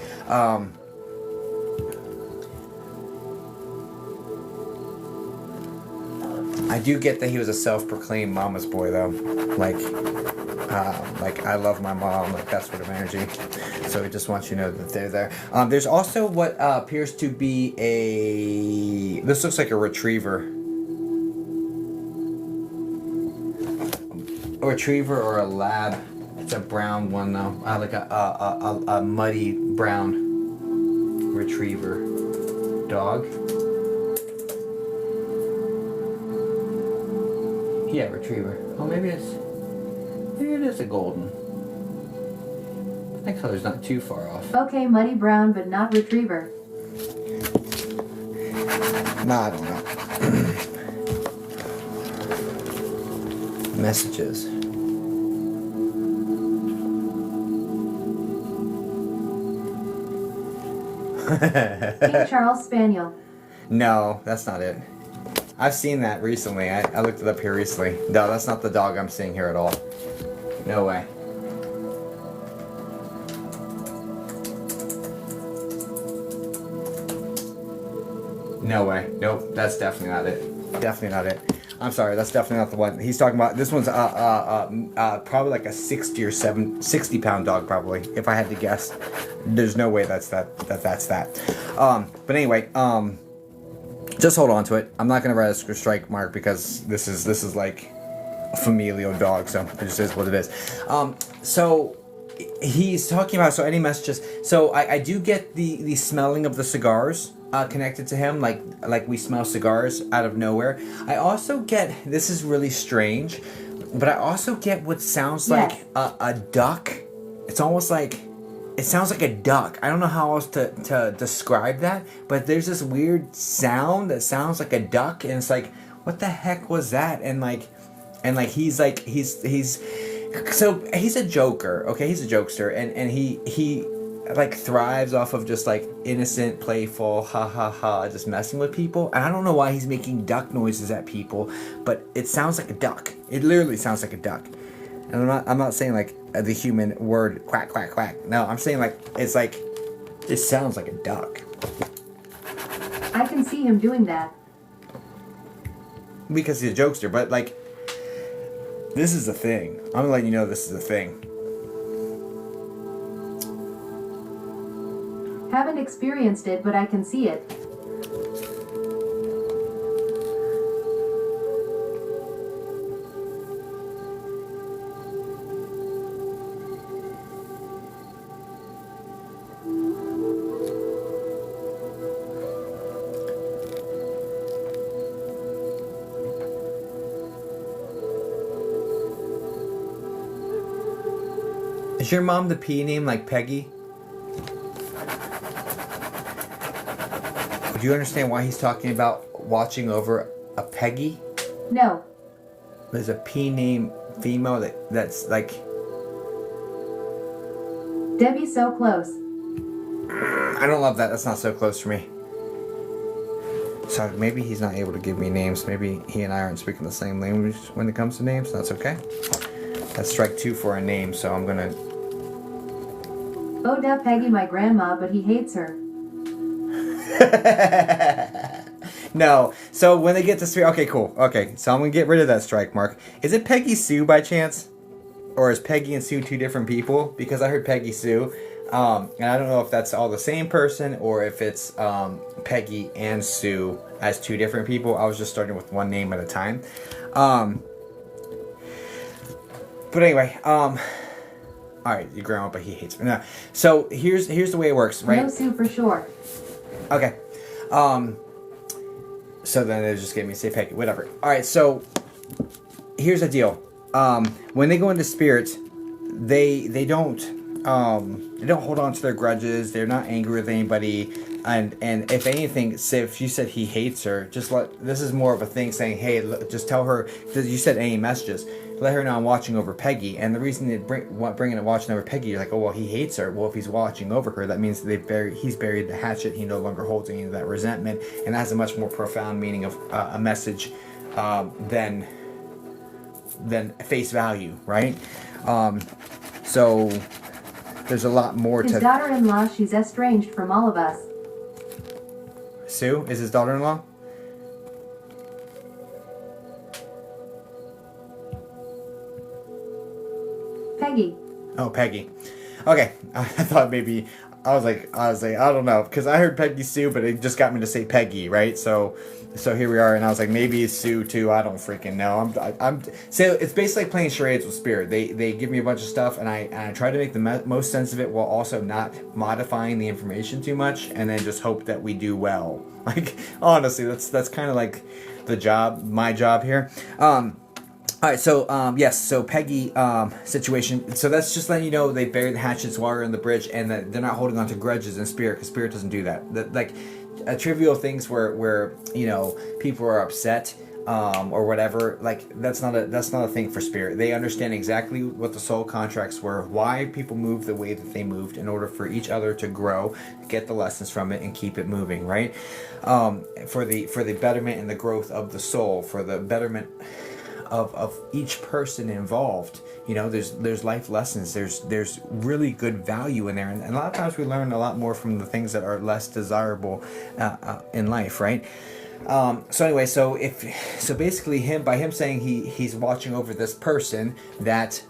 I do get that he was a self-proclaimed mama's boy, though. Like I love my mom, like that sort of energy. So he just wants you to know that they're there. There's also what appears to be this looks like a retriever. A retriever or a lab. It's a brown one though, like a muddy brown retriever dog. Yeah, retriever. Oh, maybe it is a golden. That color's not too far off. Okay, muddy brown, but not retriever. Nah, I don't know. Messages. King Charles Spaniel. No, that's not it. I've seen that recently. I looked it up here recently. No, that's not the dog I'm seeing here at all. No way. No way. Nope, that's definitely not it. Definitely not it. I'm sorry, that's definitely not the one he's talking about. This one's probably like a 60 or 60 pound dog, probably, if I had to guess. There's no way that's that. But anyway, just hold on to it. I'm not gonna write a strike mark because this is like a familial dog, so it just is what it is. So he's talking about any messages. So I do get the smelling of the cigars connected to him, like we smell cigars out of nowhere. I also get, this is really strange, but I also get what sounds like a duck. It's almost like, it sounds like a duck. I don't know how else to describe that, but there's this weird sound that sounds like a duck, and it's like, what the heck was that? And he's so he's a joker, okay? He's a jokester, and he like thrives off of just like innocent, playful, ha ha ha, just messing with people. And I don't know why he's making duck noises at people, but it sounds like a duck. It literally sounds like a duck. And I'm not saying like the human word quack quack quack. No, I'm saying like it sounds like a duck. I can see him doing that. Because he's a jokester, but like, this is a thing. I'm letting you know this is a thing. Haven't experienced it, but I can see it. Is your mom the P name like Peggy? Do you understand why he's talking about watching over a Peggy? No. There's a P name female that's like... Debbie's so close. I don't love that. That's not so close for me. So maybe he's not able to give me names. Maybe he and I aren't speaking the same language when it comes to names. That's okay. That's strike 2 for a name, so I'm gonna... Oh, duh, Peggy, my grandma, but he hates her. No. So when they get to 3... Okay, cool. Okay, so I'm gonna get rid of that strike mark. Is it Peggy Sue by chance? Or is Peggy and Sue two different people? Because I heard Peggy Sue. And I don't know if that's all the same person or if it's Peggy and Sue as two different people. I was just starting with one name at a time. But anyway, all right, your grandma, but he hates me. No. So here's the way it works, right? No Sue for sure. Okay. So then they just gave me say Peggy, whatever. All right, so here's the deal. When they go into spirits, they don't hold on to their grudges. They're not angry with anybody. And if anything, say if you said he hates her, this is more of a thing saying, hey, just tell her that you said any messages. Let her know I'm watching over Peggy. And the reason they bringing it watching over Peggy, you're like, oh, well, he hates her. Well, if he's watching over her, that means he's buried the hatchet. He no longer holds any of that resentment. And that has a much more profound meaning of a message than face value, right? So there's a lot more to... His daughter-in-law, she's estranged from all of us. Sue is his daughter-in-law? Peggy. Oh, Peggy. Okay, I thought maybe I was like, I don't know, because I heard Peggy Sue, but it just got me to say Peggy, right? So here we are, and I was like, maybe it's Sue too. I don't freaking know. I'm. So it's basically like playing charades with spirit. They give me a bunch of stuff, and I try to make the most sense of it while also not modifying the information too much, and then just hope that we do well. Like honestly, that's kind of like my job here. All right, so yes, so Peggy situation. So that's just letting you know they buried the hatchets while we're in the bridge, and that they're not holding on to grudges in spirit, because spirit doesn't do that. Like trivial things where people are upset or whatever. Like that's not a thing for spirit. They understand exactly what the soul contracts were, why people moved the way that they moved, in order for each other to grow, get the lessons from it, and keep it moving. Right, for the betterment and the growth of the soul, for the betterment of each person involved. There's life lessons, there's really good value in there, and a lot of times we learn a lot more from the things that are less desirable in life, right? So anyway, so basically by him saying he's watching over this person that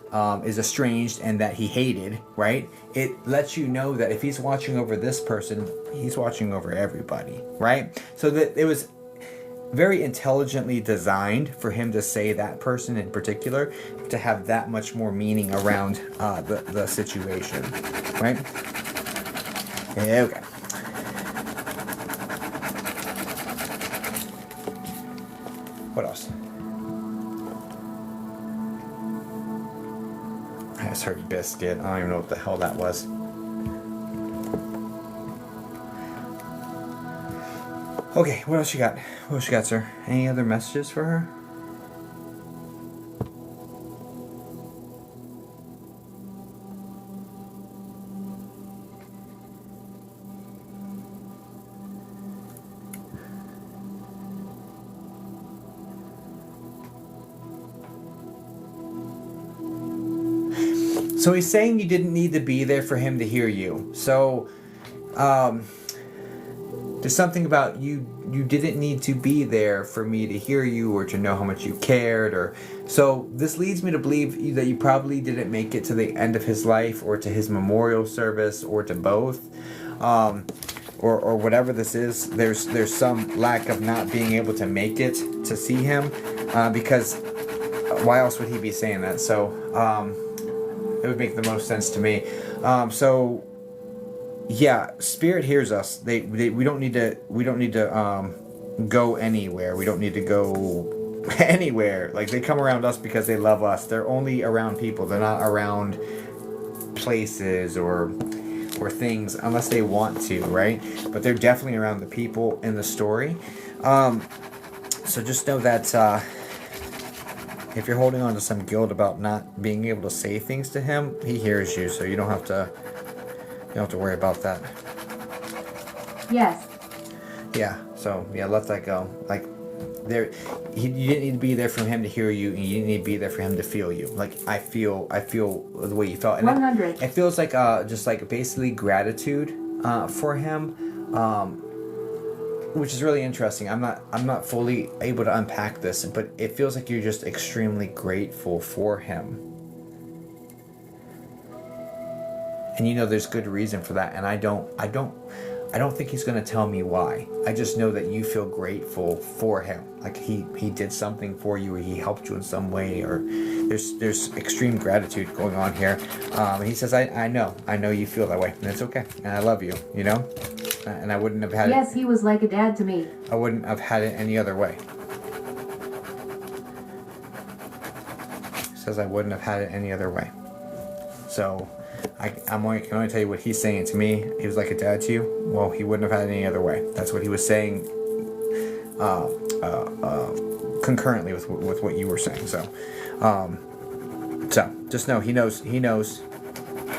is estranged and that he hated, right? It lets you know that if he's watching over this person, he's watching over everybody, right? So that it was very intelligently designed for him to say that person in particular, to have that much more meaning around the situation, right? Okay. What else? I just heard biscuit. I don't even know what the hell that was. Okay, what else you got? What else you got, sir? Any other messages for her? So he's saying you didn't need to be there for him to hear you. So, there's something about you didn't need to be there for me to hear you or to know how much you cared, or so this leads me to believe that you probably didn't make it to the end of his life, or to his memorial service, or to both, or whatever this is. There's some lack of not being able to make it to see him, because why else would he be saying that? So it would make the most sense to me. So yeah, spirit hears us. We don't need to go anywhere. We don't need to go anywhere. Like, they come around us because they love us. They're only around people. They're not around places or things unless they want to, right? But they're definitely around the people in the story. So just know that if you're holding on to some guilt about not being able to say things to him, he hears you, so you don't have to worry about that. Yes. Yeah, so yeah, let that go. Like, you didn't need to be there for him to hear you, and you didn't need to be there for him to feel you. Like, I feel the way you felt. And 100. it feels like just like basically gratitude for him, which is really interesting. I'm not fully able to unpack this, but it feels like you're just extremely grateful for him. And there's good reason for that, and I don't think he's going to tell me why. I just know that you feel grateful for him. Like he did something for you, or he helped you in some way, or there's extreme gratitude going on here. And he says, I know you feel that way, and it's okay, and I love you, and I wouldn't have had Yes, he was like a dad to me. I wouldn't have had it any other way. He says I wouldn't have had it any other way. So I can only tell you what he's saying to me. He was like a dad to you. Well, he wouldn't have had it any other way. That's what he was saying concurrently with what you were saying. So just know he knows,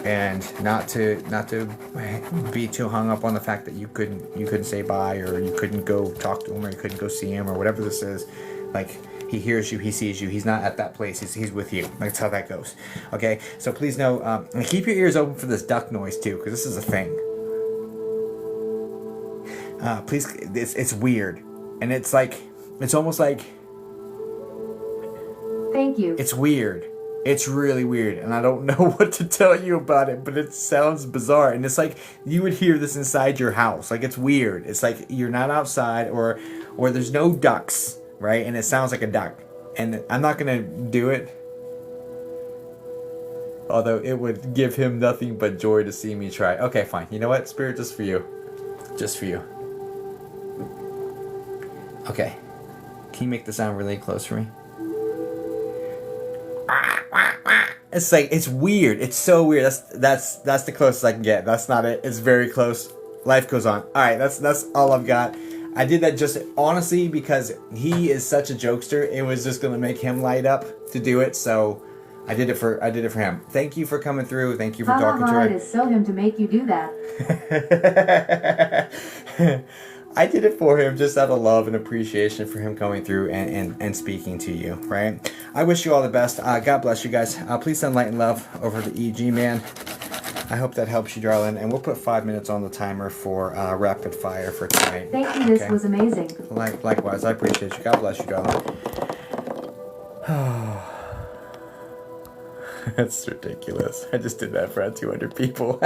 and not to be too hung up on the fact that you couldn't say bye, or you couldn't go talk to him, or you couldn't go see him, or whatever this is. Like, he hears you, he sees you. He's not at that place. He's with you. That's how that goes. Okay? So please know, and keep your ears open for this duck noise too, because this is a thing. Please, it's weird, and it's almost like. Thank you. It's weird. It's really weird, and I don't know what to tell you about it, but it sounds bizarre. And it's like you would hear this inside your house. Like, it's weird. It's like you're not outside, or there's no ducks, right? And it sounds like a duck. And I'm not gonna do it, although it would give him nothing but joy to see me try. Okay, fine. You know what, Spirit, just for you, just for you. Okay, can you make the sound really close for me? It's like, it's weird. It's so weird. That's the closest I can get. That's not it. It's very close. Life goes on. All right, that's all I've got. I did that just honestly because he is such a jokester. It was just gonna make him light up to do it. So I did it for him. Thank you for coming through. Thank you for talking to her. It is so him to make you do that. I did it for him just out of love and appreciation for him coming through and speaking to you, right? I wish you all the best. God bless you guys. Please send light and love over to EG, man. I hope that helps you, darling. And we'll put 5 minutes on the timer for rapid fire for tonight. Thank you. This was amazing. Likewise, I appreciate you. God bless you, darling. That's ridiculous. I just did that for 200 people.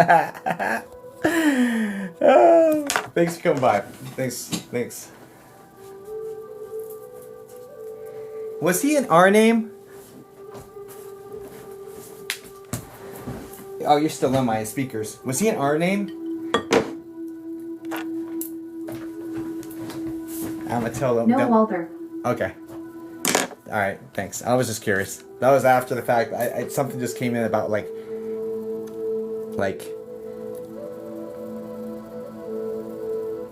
Oh, thanks for coming by. Thanks. Was he an R name? Oh, you're still on my speakers. Was he an R name? I'm gonna tell them. No, Walter. Okay. All right. Thanks. I was just curious. That was after the fact. Something just came in about like.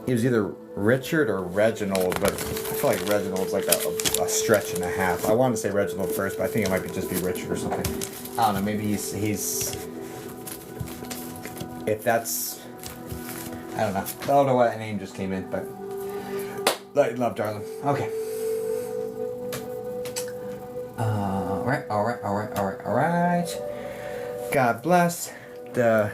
It was either Richard or Reginald, but I feel like Reginald's like a stretch and a half. I wanted to say Reginald first, but I think it might just be Richard or something. I don't know. Maybe he's. If that's. I don't know. I don't know what name just came in, but. Light and love, darling. Okay. All right. God bless the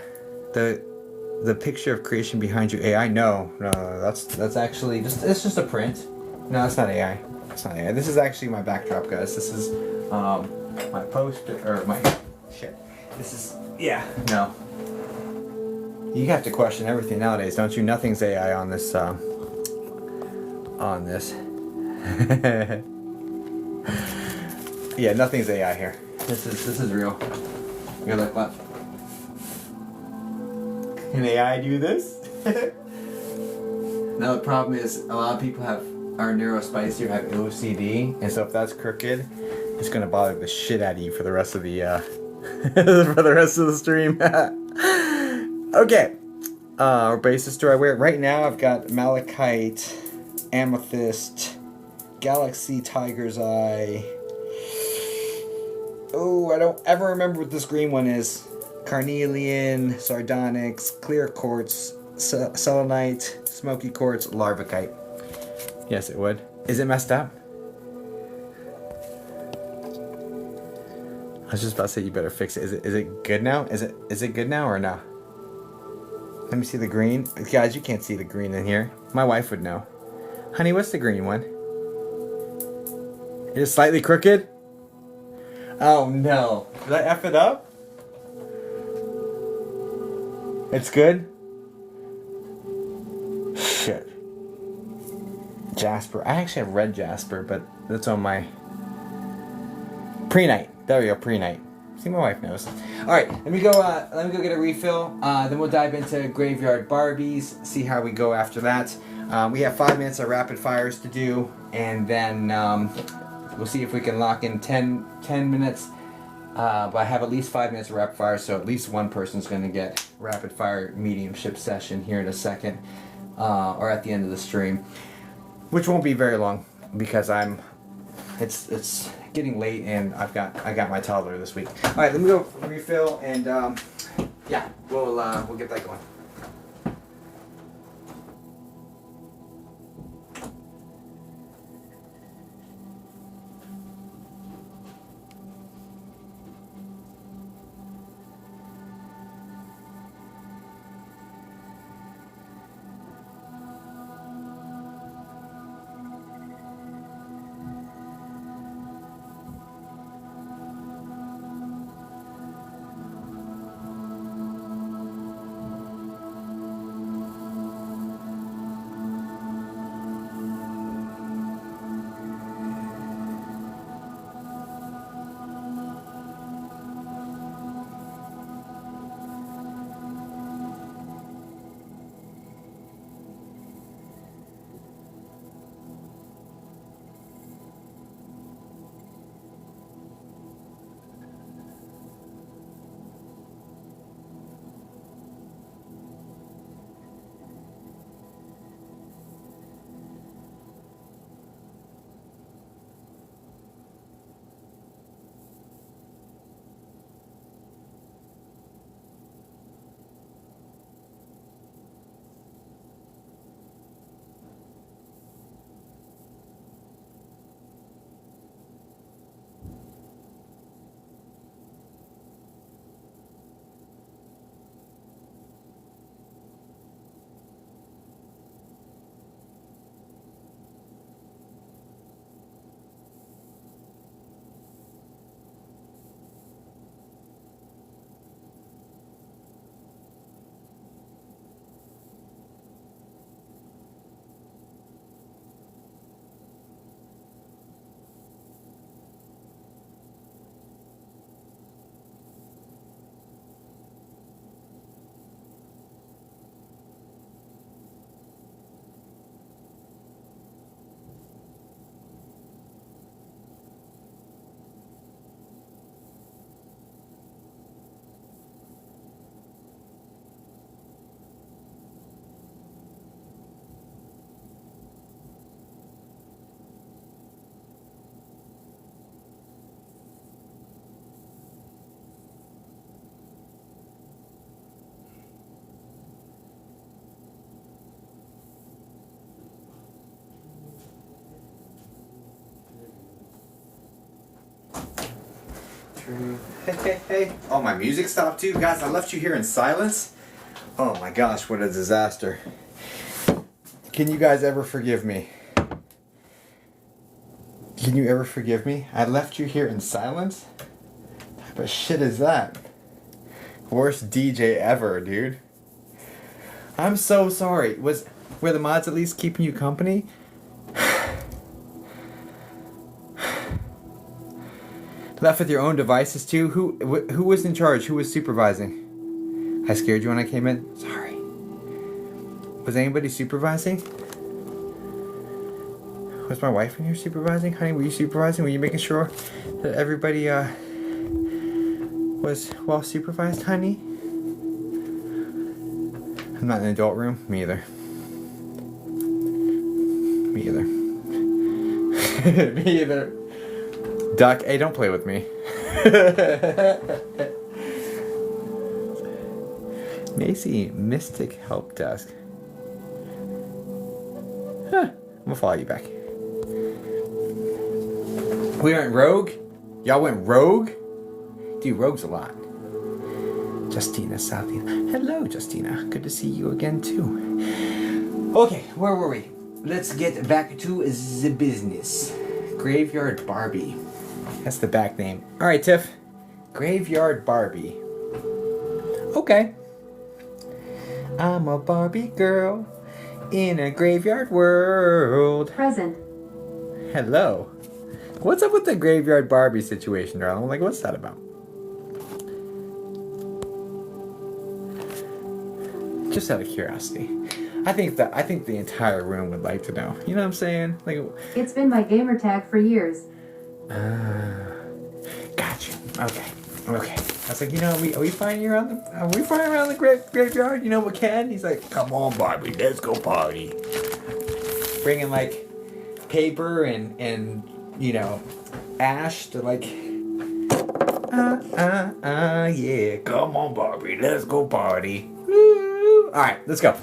picture of creation behind you. AI? No, that's actually it's just a print. No, that's not AI. It's not AI. This is actually my backdrop, guys. This is my poster or my shit. This is no. You have to question everything nowadays, don't you? Nothing's AI on this. Yeah, nothing's AI here. This is real. You're like, what? Can AI do this? Now the problem is a lot of people are neurospicy or have OCD, and so if that's crooked, it's gonna bother the shit out of you for the rest of the for the rest of the stream. Okay. What basis do I wear? Right now I've got malachite, amethyst, galaxy tiger's eye. Oh, I don't ever remember what this green one is. Carnelian, sardonyx, clear quartz, selenite, smoky quartz, larvicite. Yes, it would. Is it messed up? I was just about to say you better fix it. Is it good now? Is it good now or no? Let me see the green. Guys, you can't see the green in here. My wife would know. Honey, what's the green one? It is slightly crooked? Oh no. Did I F it up? It's good? Shit. Jasper. I actually have red jasper, but that's on my pre-night. There we go, pre-night. See, my wife knows. All right, let me go get a refill. Then we'll dive into Graveyard Barbies, see how we go after that. We have 5 minutes of rapid fires to do, and then we'll see if we can lock in 10 minutes. But I have at least 5 minutes of rapid fire, so at least one person's going to get rapid fire mediumship session here in a second, or at the end of the stream, which won't be very long because it's getting late and I got my toddler this week. All right, let me go refill and yeah, we'll get that going. true. Hey. Oh, my music stopped too? Guys, I left you here in silence? Oh my gosh, what a disaster. Can you guys ever forgive me? Can you ever forgive me? I left you here in silence? What type of shit is that? Worst DJ ever, dude. I'm so sorry. Were the mods at least keeping you company? Left with your own devices too? Who was in charge? Who was supervising? I scared you when I came in? Sorry. Was anybody supervising? Was my wife in here supervising? Honey, were you supervising? Were you making sure that everybody was well supervised, honey? I'm not in the adult room. Me either. Me either. Duck, hey, don't play with me. Macy, Mystic Help Desk. Huh. I'm gonna follow you back. We went rogue? Y'all went rogue? Dude, rogue's a lot. Justina Southie. Hello, Justina. Good to see you again, too. Okay, where were we? Let's get back to the business. Graveyard Barbie. That's the back name. Alright, Tiff. Graveyard Barbie. Okay. I'm a Barbie girl in a graveyard world. Present. Hello. What's up with the Graveyard Barbie situation, darling? Like, what's that about? Just out of curiosity. I think the entire room would like to know. You know what I'm saying? Like, It's been my gamer tag for years. Gotcha. Okay. I was like, you know, are we finding around the graveyard? You know what, Ken? He's like, come on, Barbie, let's go party. Bringing like paper and you know, ash to like, yeah, come on, Barbie, let's go party. Woo. All right, let's go.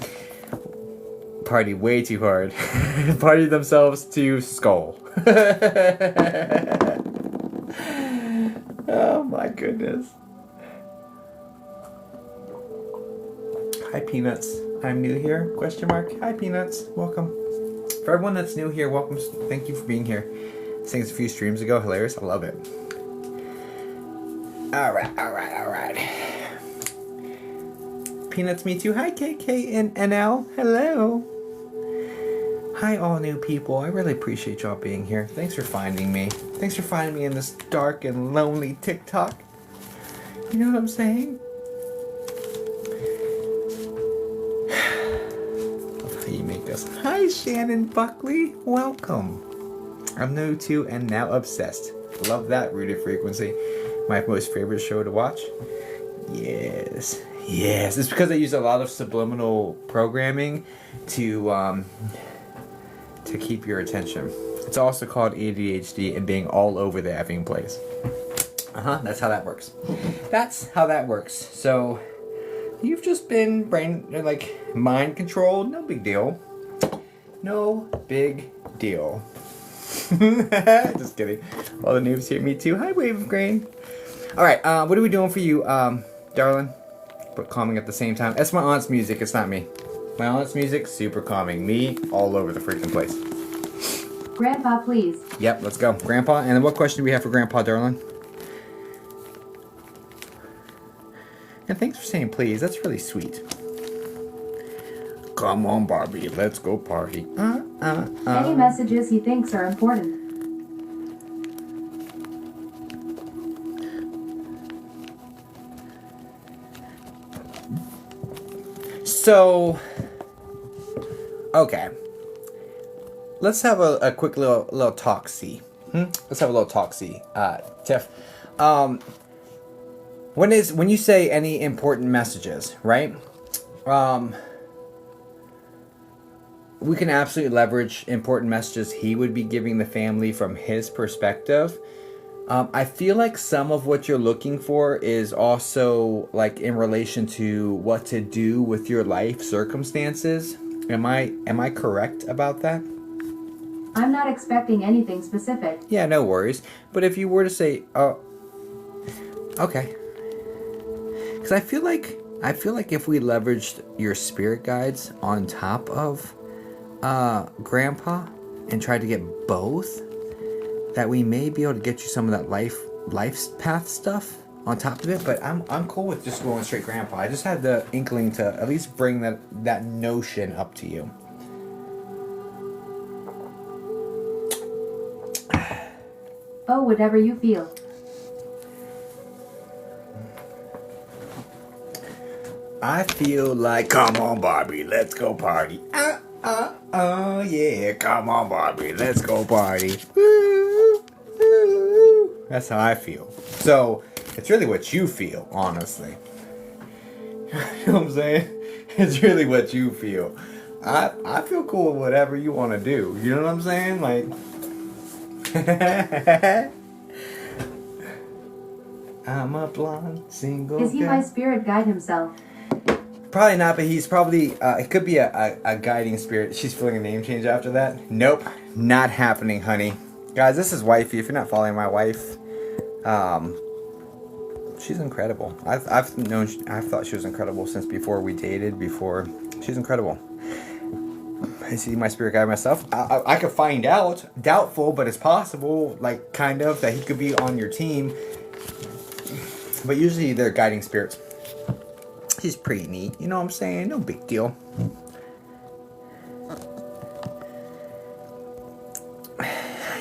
Party way too hard. Party themselves to skull. Oh my goodness. Hi Peanuts. I'm new here. Question mark. Hi Peanuts. Welcome. For everyone that's new here, welcome. Thank you for being here. I think it's a few streams ago. Hilarious. I love it. Alright. Peanuts, me too. Hi KK and NL. Hello. Hi all new people. I really appreciate y'all being here. Thanks for finding me. Thanks for finding me in this dark and lonely TikTok. You know what I'm saying? Love how you make us. Hi Shannon Buckley. Welcome. I'm new too and now obsessed. Love that rooted frequency. My most favorite show to watch. Yes. It's because I use a lot of subliminal programming to keep your attention. It's also called ADHD and being all over the effing place. That's how that works. So, you've just been mind controlled. No big deal. Just kidding. All the noobs here, me too. Hi, Wave of Grain. Alright, what are we doing for you, darling? But calming at the same time. That's my aunt's music, it's not me. My aunt's music, super calming. Me, all over the freaking place. Grandpa, please. Yep, let's go. Grandpa, and then what question do we have for Grandpa, darling? And thanks for saying please, that's really sweet. Come on, Barbie, let's go party. Any messages he thinks are important. So, okay. Let's have a quick little talk-see. Let's have a little talk-see. Tiff, when you say any important messages, right? We can absolutely leverage important messages he would be giving the family from his perspective. I feel like some of what you're looking for is also like in relation to what to do with your life circumstances. Am I correct about that? I'm not expecting anything specific. Yeah, no worries. But if you were to say, Okay. Because I feel like if we leveraged your spirit guides on top of Grandpa and tried to get both, that we may be able to get you some of that life path stuff on top of it. But I'm cool with just going straight Grandpa. I just had the inkling to at least bring that notion up to you. Oh, whatever you feel. I feel like, come on, Barbie, let's go party. Yeah, come on, Barbie, let's go party. Woo, woo. That's how I feel. So, it's really what you feel, honestly. You know what I'm saying? It's really what you feel. I feel cool with whatever you want to do. You know what I'm saying? Like, I'm a blonde single. Is he my spirit guide himself? Probably not, but he's probably, it could be a guiding spirit. She's feeling a name change after that. Nope, not happening, honey. Guys, this is Wifey. If you're not following my wife, she's incredible. I've thought she was incredible since before we dated, she's incredible. I see my spirit guide myself. I could find out, doubtful, but it's possible, like, kind of, that he could be on your team. But usually they're guiding spirits. He's pretty neat, you know what I'm saying? No big deal.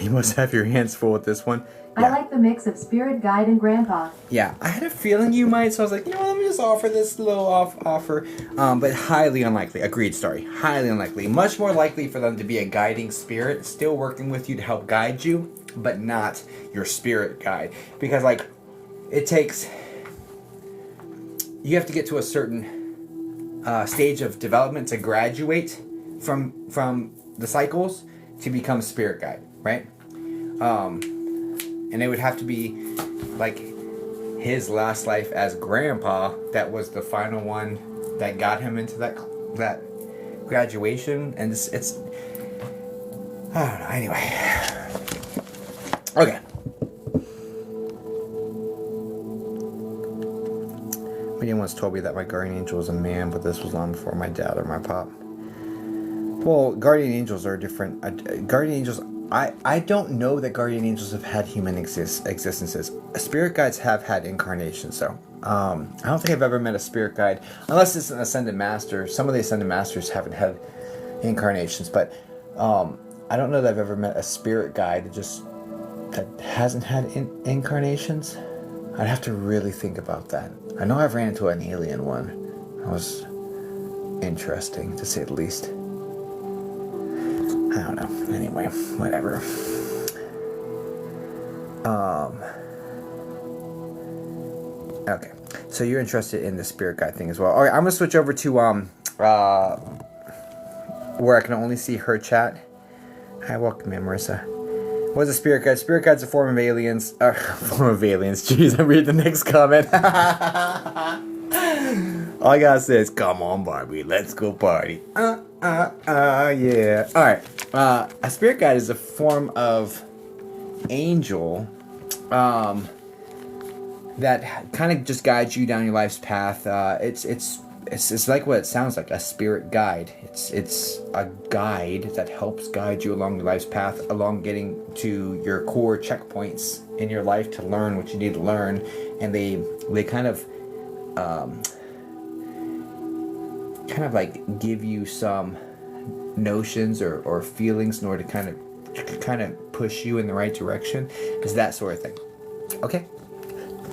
You must have your hands full with this one. Yeah. I like the mix of spirit guide and Grandpa. Yeah, I had a feeling you might, so I was like, you know what, let me just offer this little offer. But highly unlikely. Agreed, sorry. Highly unlikely. Much more likely for them to be a guiding spirit, still working with you to help guide you, but not your spirit guide. Because, like, it takes... You have to get to a certain stage of development to graduate from the cycles to become a spirit guide, right? And it would have to be like his last life as Grandpa that was the final one that got him into that graduation, and it's I don't know. Anyway, okay. Medium once told me that my guardian angel was a man, but this was long before my dad or my pop. Well, guardian angels are different. Guardian angels, I don't know that guardian angels have had human existences. Spirit guides have had incarnations, though. I don't think I've ever met a spirit guide, unless it's an ascended master. Some of the ascended masters haven't had incarnations, but I don't know that I've ever met a spirit guide that hasn't had incarnations. I'd have to really think about that. I know I've ran into an alien one. That was interesting, to say the least. I don't know. Anyway, whatever. Okay. So you're interested in the spirit guide thing as well. All right, I'm gonna switch over to where I can only see her chat. Hi, welcome in, Marissa. What is a spirit guide? Spirit guide's a form of aliens. Form of aliens. Jeez, I read the next comment. All I gotta say is, come on, Barbie, let's go party. Yeah. All right. A spirit guide is a form of angel, that kind of just guides you down your life's path. It's like what it sounds like, a spirit guide. It's a guide that helps guide you along your life's path, along getting to your core checkpoints in your life to learn what you need to learn, and they kind of like give you some notions or feelings in order to kind of push you in the right direction. Is that sort of thing. Okay.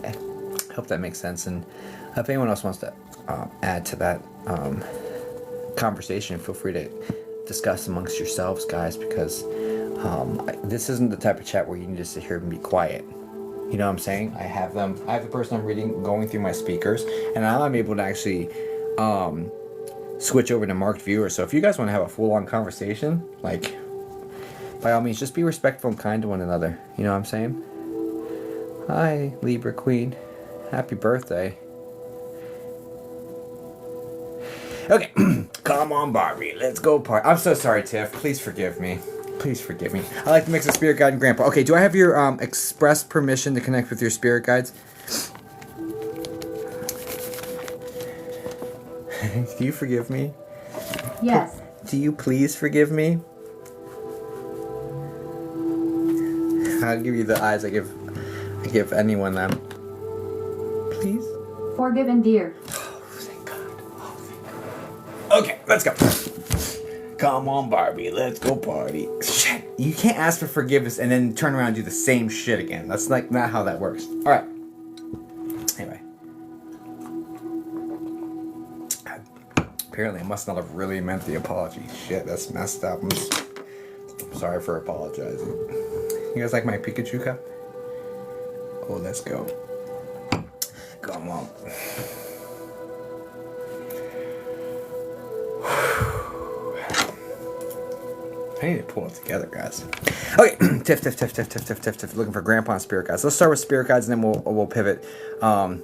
I hope that makes sense. And if anyone else wants to add to that conversation, feel free to discuss amongst yourselves, guys, because this isn't the type of chat where you need to sit here and be quiet. You know what I'm saying? I have the person I'm reading going through my speakers, and now I'm able to actually switch over to marked viewers. So if you guys want to have a full-on conversation, like, by all means, just be respectful and kind to one another. You know what I'm saying? Hi, Libra Queen. Happy birthday. Okay, come on, Barbie, let's go party. I'm so sorry, Tiff. Please forgive me. Please forgive me. I like to mix of spirit guide and grandpa. Okay, do I have your express permission to connect with your spirit guides? Do you forgive me? Yes. Do you please forgive me? I'll give you the eyes I give anyone them. Please? Forgiven, dear. Oh, thank God. Oh, thank God. Okay, let's go. Come on, Barbie, let's go party. Shit, you can't ask for forgiveness and then turn around and do the same shit again. That's like not how that works. All right. Anyway. Apparently, I must not have really meant the apology. Shit, that's messed up. I'm sorry for apologizing. You guys like my Pikachu cup? Oh, let's go. Come on. I need to pull it together, guys. Okay, tiff. Looking for Grandpa and Spirit Guides. Let's start with Spirit Guides, and then we'll pivot. We'll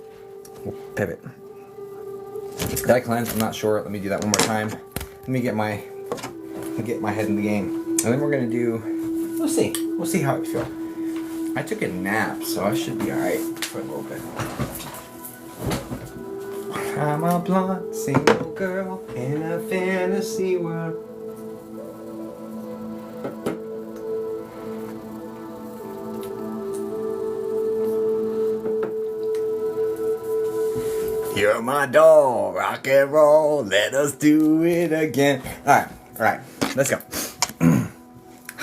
pivot. Did I cleanse? I'm not sure. Let me do that one more time. Let me get my head in the game, and then we're gonna do. We'll see. We'll see how I feel. I took a nap, so I should be all right for a little bit. I'm a blonde single girl in a fantasy world. You're my dog, rock and roll, let us do it again. All right, let's go.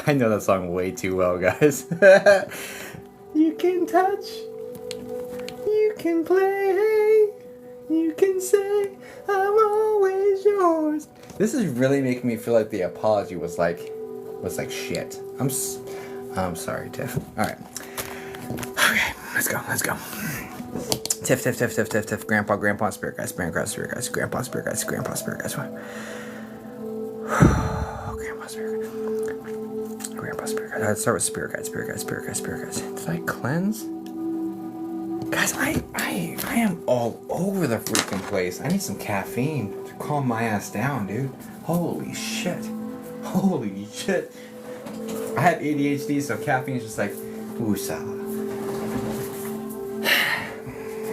I know that song way too well, guys. You can touch, you can play, you can say, I'm always yours. This is really making me feel like the apology was like shit. I'm sorry, Tiff. All right. Okay, let's go. Tiff. Grandpa, Spirit Guides. Grandpa, Spirit Guides. Grandpa, Spirit Guides. Grandpa, Spirit Guides. I'd start with Spirit Guides. Did I cleanse? Guys, I am all over the freaking place. I need some caffeine to calm my ass down, dude. Holy shit. I have ADHD, so caffeine is just like, woosah.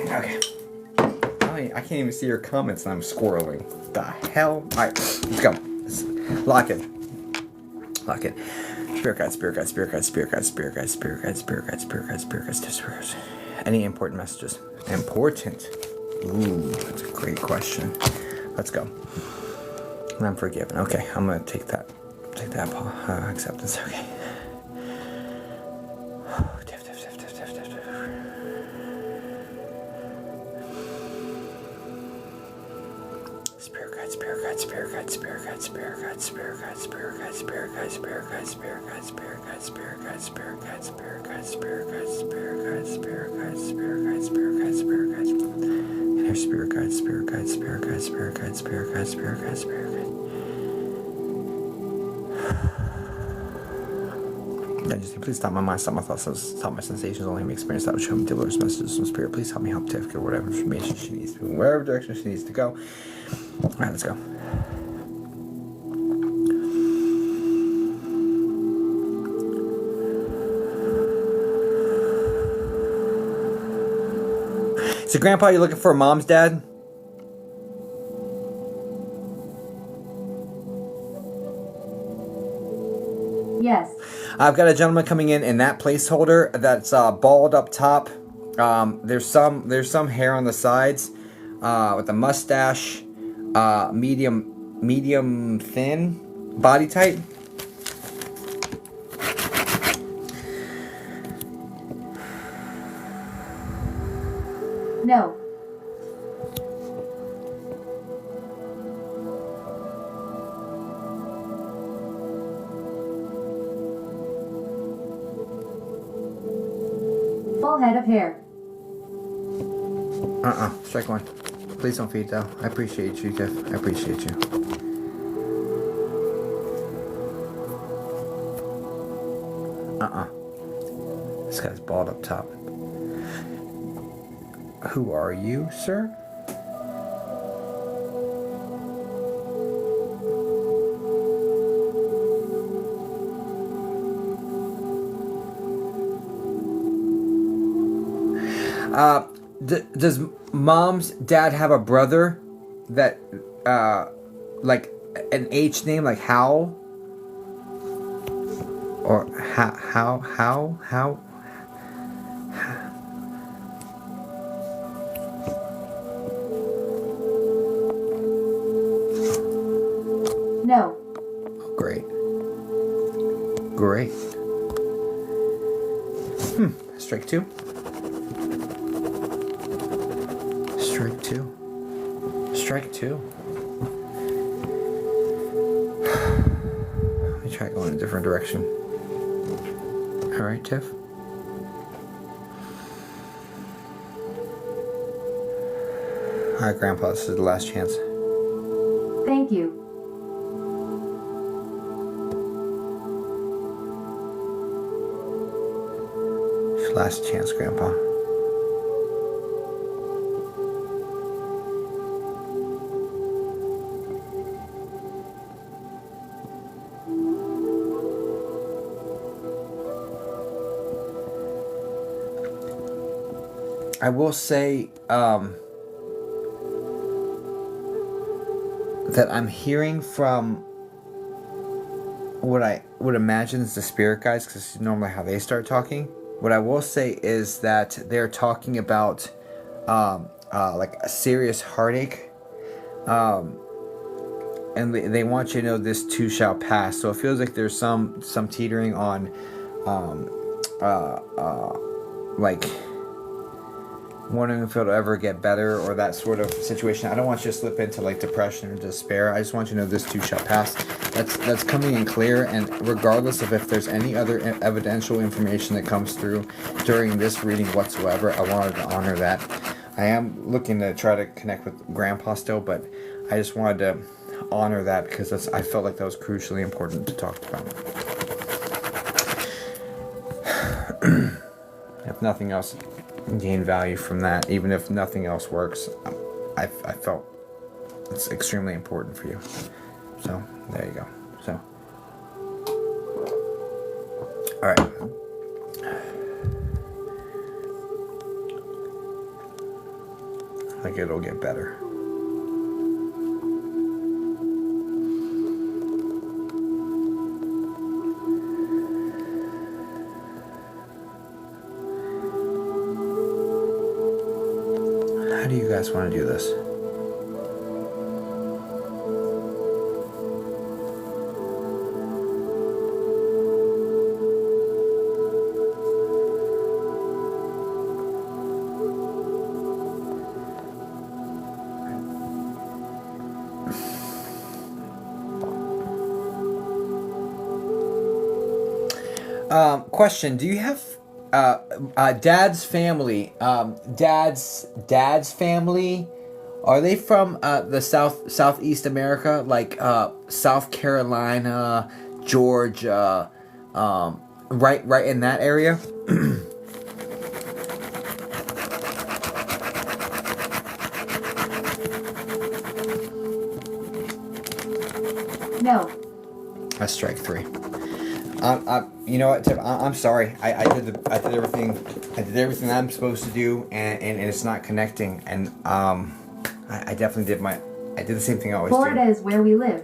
Okay. I can't even see your comments and I'm squirreling. The hell? Alright, let's go. Let's lock in. Spirit guides. Any important messages? Important. Ooh, that's a great question. Let's go. I'm forgiven. Okay, I'm gonna take that acceptance. Okay. Please stop my mind, stop my thoughts, stop my sensations, only my experience that would show me delivers messages from Spirit. Please help me help Tiff get whatever information she needs to, wherever direction she needs to go. Alright, let's go. So, Grandpa, you looking for a mom's dad? Yes. I've got a gentleman coming in that placeholder that's bald up top. There's some hair on the sides, with a mustache, medium thin body type. No. Full head of hair. Strike one. Please don't feed though. I appreciate you, Tiff. I appreciate you. This guy's bald up top. Who are you, sir? Does mom's dad have a brother that like an H name, like How? Or how? No. Oh, great. Great. Strike two. Strike two. Strike two. Let me try going a different direction. Alright, Tiff. Alright, Grandpa, this is the last chance. Thank you. It's your last chance, Grandpa. I will say that I'm hearing from what I would imagine is the spirit guides, because this is normally how they start talking. What I will say is that they're talking about like a serious heartache, and they want you to know this too shall pass. So it feels like there's some teetering on like wondering if it'll ever get better, or that sort of situation. I don't want you to slip into like depression or despair. I just want you to know this too shall pass. That's coming in clear, and regardless of if there's any other evidential information that comes through during this reading whatsoever, I wanted to honor that. I am looking to try to connect with Grandpa still, but I just wanted to honor that because I felt like that was crucially important to talk about. If nothing else, gain value from that. Even if nothing else works, I felt it's extremely important for you. So there you go. So all right. I think it'll get better. How do you guys want to do this? Question: do you have Dad's family? Dad's family, are they from the Southeast America, like South Carolina, Georgia, right in that area? No. That's strike three. You know what, Tiff? I'm sorry. I did everything. I did everything I'm supposed to do, and it's not connecting. And I definitely did I did the same thing I always Florida do. is where we live.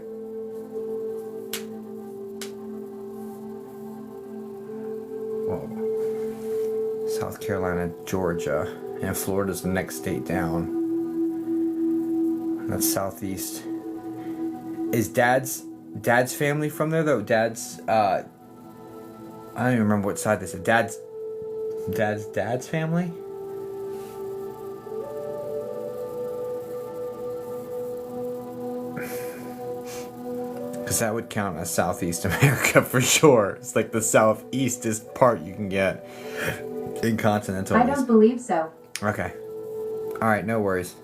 Whoa. South Carolina, Georgia, and Florida's the next state down. And that's southeast. Is Dad's family from there though? Dad's I don't even remember what side they said. Dad's family? Because that would count as Southeast America for sure. It's like the southeastest part you can get in continental. I don't believe so. Okay. Alright, no worries.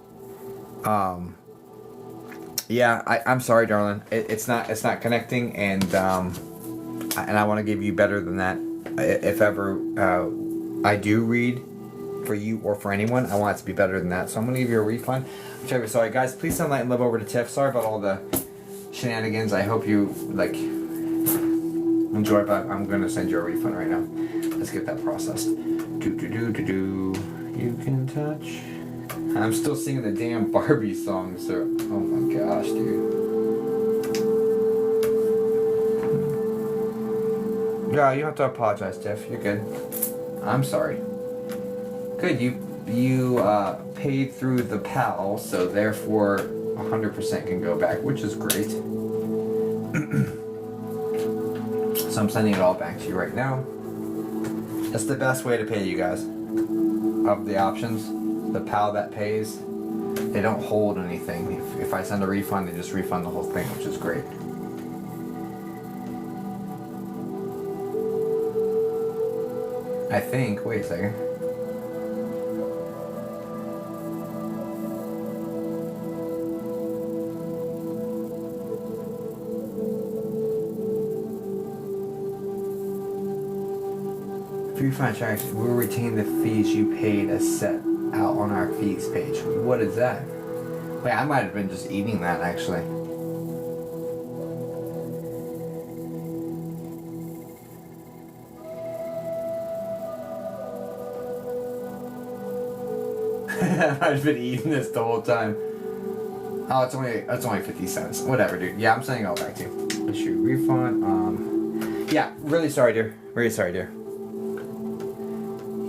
Yeah, I'm sorry, darling. It's not connecting, and I want to give you better than that. If ever I do read for you or for anyone, I want it to be better than that. So I'm gonna give you a refund. I'm terribly sorry, guys. Please send light and love over to Tiff. Sorry about all the shenanigans. I hope you enjoy, but I'm gonna send you a refund right now. Let's get that processed. You can touch I'm still singing the damn Barbie song, so oh my gosh, dude. Yeah, you don't have to apologize, Tiff. You're good. I'm sorry. Good, you paid through the PAL, so therefore 100% can go back, which is great. So I'm sending it all back to you right now. That's the best way to pay you guys. Of the options, the PAL that pays, they don't hold anything. If I send a refund, they just refund the whole thing, which is great. I think, wait a second. If you find charge, we'll retain the fees you paid as set out on our fees page. What is that? Wait, I might have been just eating that actually. I might have been eating this the whole time. Oh, it's only 50 cents. Whatever, dude. Yeah, I'm sending it all back to you. Issue refund. Yeah, really sorry, dear. Really sorry, dear.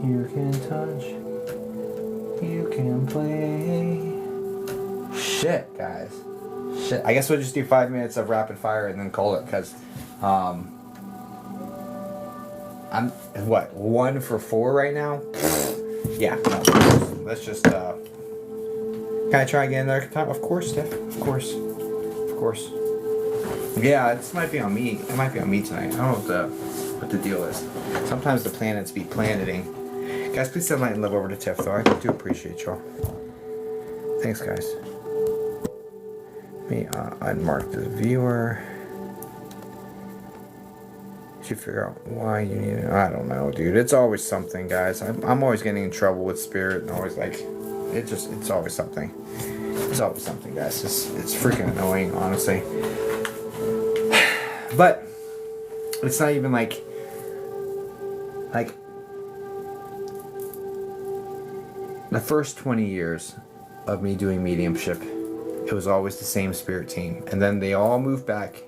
You can touch. You can play. Shit, guys. Shit. I guess we'll just do 5 minutes of rapid fire and then call it, because I'm what, 1 for 4 right now. Yeah. No, let's just. Can I try again another time? Of course, Steph. Of course. Of course. Yeah, this might be on me. It might be on me tonight. I don't know what the deal is. Sometimes the planets be planeting. Guys, please send light and love over to Tiff, though. I do appreciate y'all. Thanks, guys. Let me unmark the viewer. Did you figure out why you need it? I don't know, dude. It's always something, guys. I'm always getting in trouble with Spirit and always like... It's always something. It's always something, guys. It's freaking annoying, honestly. But it's not even like the first 20 years of me doing mediumship, it was always the same Spirit team. And then they all moved back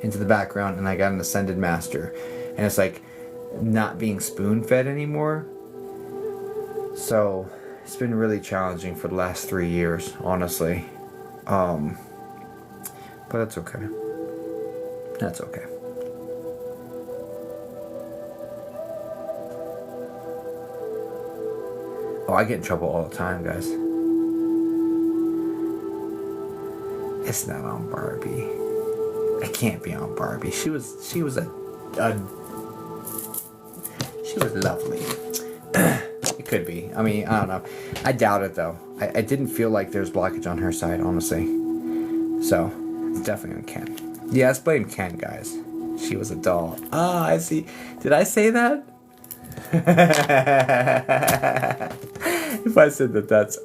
into the background and I got an Ascended Master. And it's like not being spoon-fed anymore. So... it's been really challenging for the last 3 years, honestly. But that's okay. That's okay. Oh, I get in trouble all the time, guys. It's not on Barbie. It can't be on Barbie. She was lovely. It could be. I mean, I don't know. I doubt it, though. I didn't feel like there's blockage on her side, honestly. So, it's definitely on Ken. Yeah, let's blame Ken, guys. She was a doll. Ah, I see. Did I say that? If I said that, that's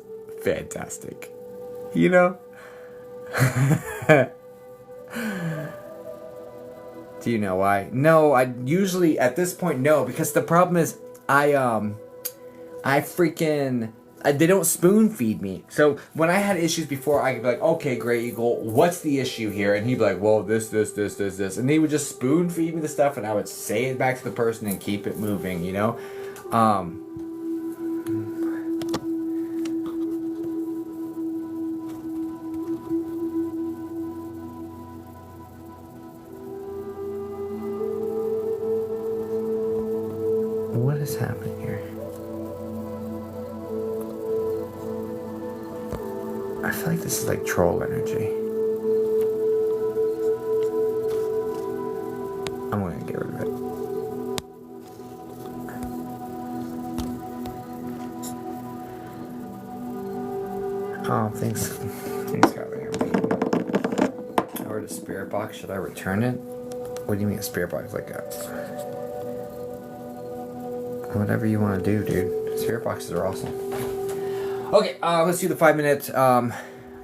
fantastic. You know? Do you know why? No, I usually, at this point, no. Because the problem is, they don't spoon feed me. So when I had issues before, I could be like, okay, great, Eagle, what's the issue here? And he'd be like, well, this. And he would just spoon feed me the stuff and I would say it back to the person and keep it moving, you know? What is happening here? I feel like this is like troll energy. I'm gonna get rid of it. Oh, thanks. Thanks, God. I ordered a spirit box. Should I return it? What do you mean a spirit box? Like a... whatever you want to do, dude. Spirit boxes are awesome. Okay, let's do the 5 minute, come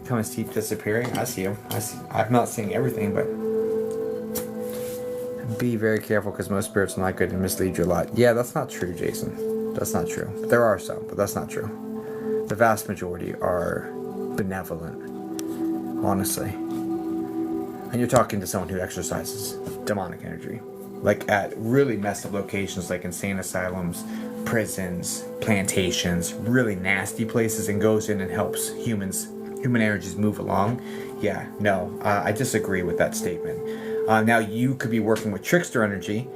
and see disappearing. I see him. I'm not seeing everything, but be very careful because most spirits are not good and mislead you a lot. Yeah, that's not true, Jason. That's not true. There are some, but that's not true. The vast majority are benevolent, honestly. And you're talking to someone who exercises demonic energy, like at really messed up locations like insane asylums, prisons, plantations, really nasty places, and goes in and helps human energies move along. Yeah, no, I disagree with that statement. Now you could be working with trickster energy,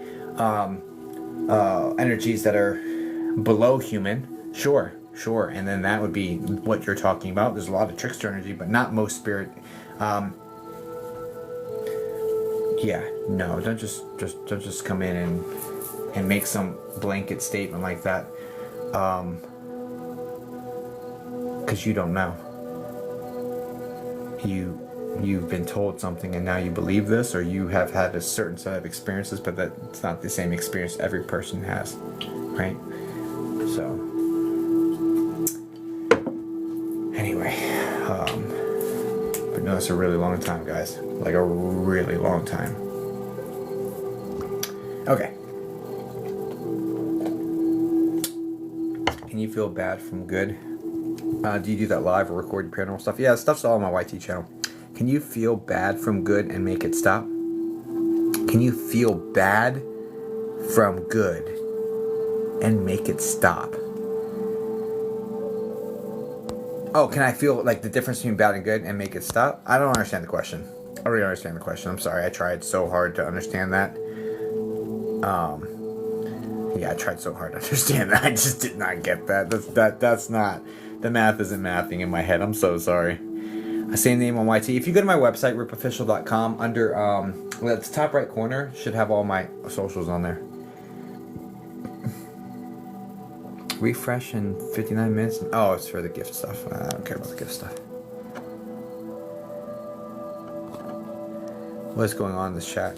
energies that are below human. Sure, and then that would be what you're talking about. There's a lot of trickster energy, but not most spirit. Yeah, no, don't just come in and make some blanket statement like that, because you don't know. You've been told something and now you believe this, or you have had a certain set of experiences, but that's not the same experience every person has, right? So anyway, but no, it's a really long time, guys, like a really long time. Okay. Can you feel bad from good? Do you do that live or record your paranormal stuff? Yeah, stuff's all on my YT channel. Can you feel bad from good and make it stop? Can you feel bad from good and make it stop? Oh, can I feel like the difference between bad and good and make it stop? I don't understand the question. I don't really understand the question. I'm sorry. I tried so hard to understand that. Yeah, I tried so hard to understand that. I just did not get that. That's not, the math isn't mathing in my head. I'm so sorry. Same name on YT. If you go to my website, ripofficial.com, under the top right corner should have all my socials on there. Refresh in 59 minutes. Oh, it's for the gift stuff. I don't care about the gift stuff. What's going on in this chat?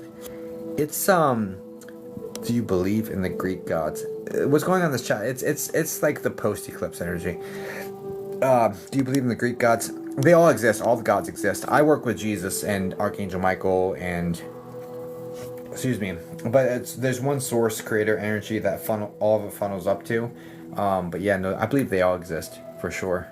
It's do you believe in the Greek gods? What's going on in this chat? It's like the post-eclipse energy. Do you believe in the Greek gods? They all exist. All the gods exist. I work with Jesus and Archangel Michael and, excuse me, but there's one source, creator energy that all of it funnels up to. But yeah, no, I believe they all exist for sure.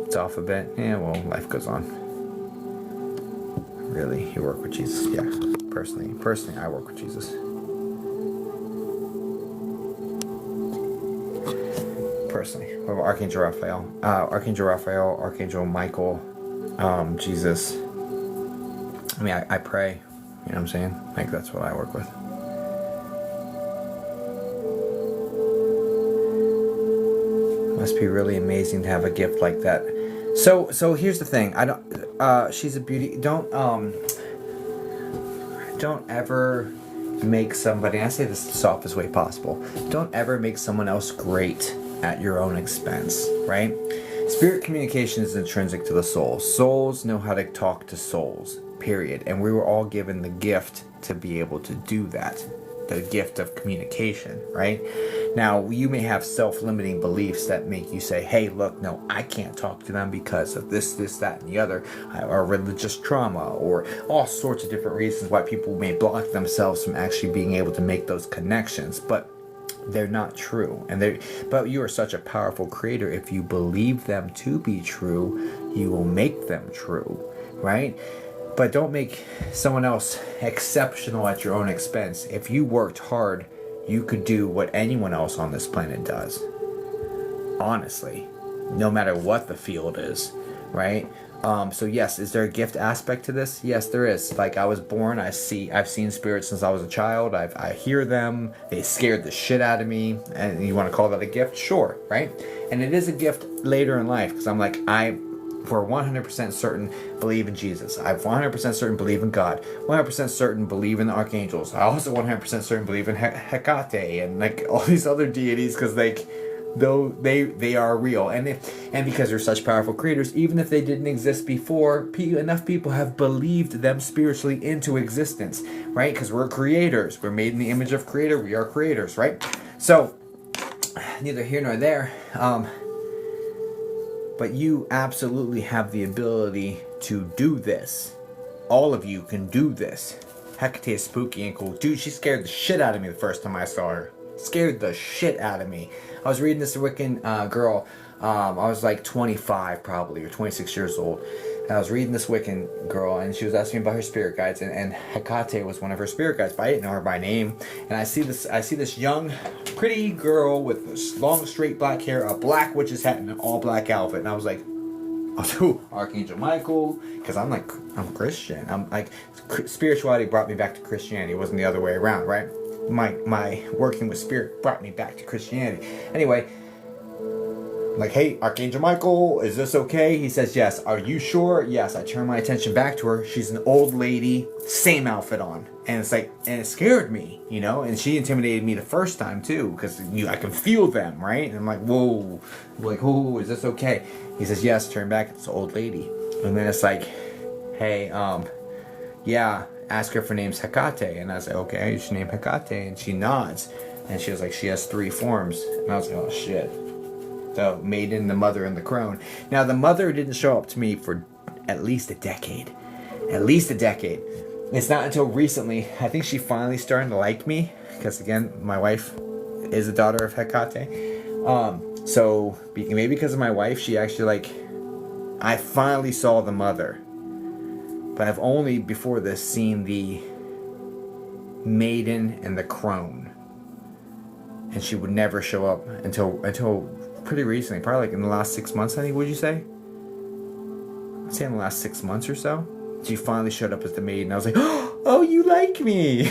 It's off a bit. Yeah, well, life goes on. Really, you work with Jesus? Yeah, personally, I work with Jesus. Personally, what about Archangel Raphael? Archangel Michael, Jesus. I mean, I pray. You know what I'm saying? Like, that's what I work with. Must be really amazing to have a gift like that. So here's the thing. I don't. She's a beauty. Don't ever make somebody. And I say this the softest way possible. Don't ever make someone else great at your own expense, right? Spirit communication is intrinsic to the soul. Souls know how to talk to souls, period. And we were all given the gift to be able to do that. The gift of communication, right? Now, you may have self-limiting beliefs that make you say, hey, look, no, I can't talk to them because of this, that, and the other, or religious trauma, or all sorts of different reasons why people may block themselves from actually being able to make those connections. But they're not true, but you are such a powerful creator. If you believe them to be true, you will make them true, right? But don't make someone else exceptional at your own expense. If you worked hard, you could do what anyone else on this planet does. Honestly, no matter what the field is, right? So yes, is there a gift aspect to this? Yes, there is. Like, I was born, I've seen spirits since I was a child. I hear them. They scared the shit out of me. And you want to call that a gift? Sure, right? And it is a gift later in life, because I'm like, for 100% certain believe in Jesus. I'm 100% certain believe in God. 100% certain believe in the archangels. I also 100% certain believe in Hecate and like all these other deities, because like, though they are real, and because they're such powerful creators, even if they didn't exist before, enough people have believed them spiritually into existence, right? Because we're creators. We're made in the image of creator. We are creators, right? So neither here nor there. But you absolutely have the ability to do this. All of you can do this. Hecate is spooky and cool. Dude, she scared the shit out of me the first time I saw her. Scared the shit out of me. I was reading this Wiccan girl. I was like 25 probably, or 26 years old. And I was reading this Wiccan girl, and she was asking me about her spirit guides, and Hecate was one of her spirit guides, but I didn't know her by name. And I see this young, pretty girl with this long, straight black hair, a black witch's hat, and an all black outfit. And I was like, oh, Archangel Michael, because I'm Christian. I'm like, spirituality brought me back to Christianity. It wasn't the other way around, right? My working with spirit brought me back to Christianity. Anyway, like, hey, Archangel Michael, is this okay? He says, yes. Are you sure? Yes. I turn my attention back to her. She's an old lady, same outfit on. And it's like, and it scared me, you know? And she intimidated me the first time, too, because I can feel them, right? And I'm like, whoa. I'm like, whoa, is this okay? He says, yes. Turn back. It's an old lady. And then it's like, hey, yeah, ask her if her name's Hecate. And I was like, okay, you should name Hecate. And she nods. And she was like, she has 3 forms. And I was like, oh, shit. The maiden, the mother, and the crone. Now, the mother didn't show up to me for at least a decade. At least a decade. It's not until recently, I think she finally starting to like me. Because, again, my wife is a daughter of Hecate. So, maybe because of my wife, she actually, like... I finally saw the mother. But I've only, before this, seen the maiden and the crone. And she would never show up until pretty recently, probably like in the last 6 months, I think, would you say? I'd say in the last 6 months or so. She finally showed up as the maid, and I was like, oh, you like me!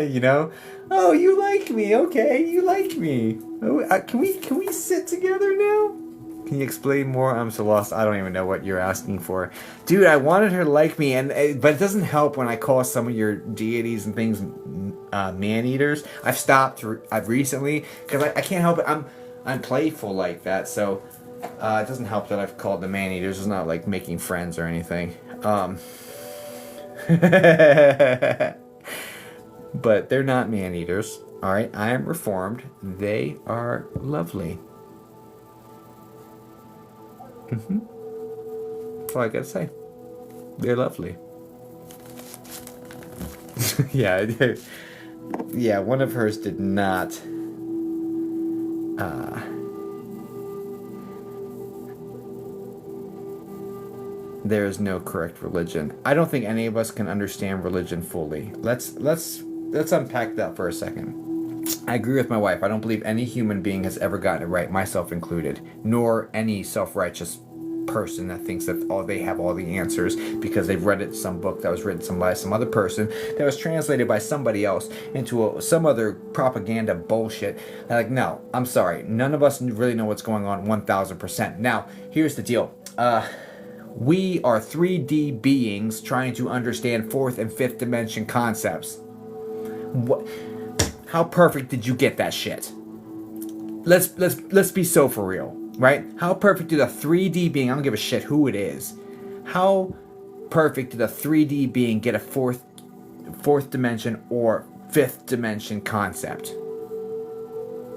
You know? Oh, you like me, okay, you like me. Oh, can we sit together now? Can you explain more? I'm so lost. I don't even know what you're asking for. Dude, I wanted her to like me, but it doesn't help when I call some of your deities and things man-eaters. I've recently, because I can't help it. I'm playful like that, so it doesn't help that I've called them man-eaters. It's not like making friends or anything. But they're not man-eaters. Alright, I am reformed. They are lovely. That's all I gotta say. They're lovely. Yeah, one of hers did not... there is no correct religion. I don't think any of us can understand religion fully. Let's unpack that for a second. I agree with my wife. I don't believe any human being has ever gotten it right, myself included, nor any self-righteous person that thinks that they have all the answers because they've read it in some book that was written by some other person that was translated by somebody else into some other propaganda bullshit. Like, no, I'm sorry. None of us really know what's going on 1000%. Now, here's the deal. We are 3D beings trying to understand 4th and 5th dimension concepts. What? How perfect did you get that shit? Let's be so for real, right? How perfect did a 3D being, I don't give a shit who it is, how perfect did a 3D being get a fourth dimension or 5th dimension concept?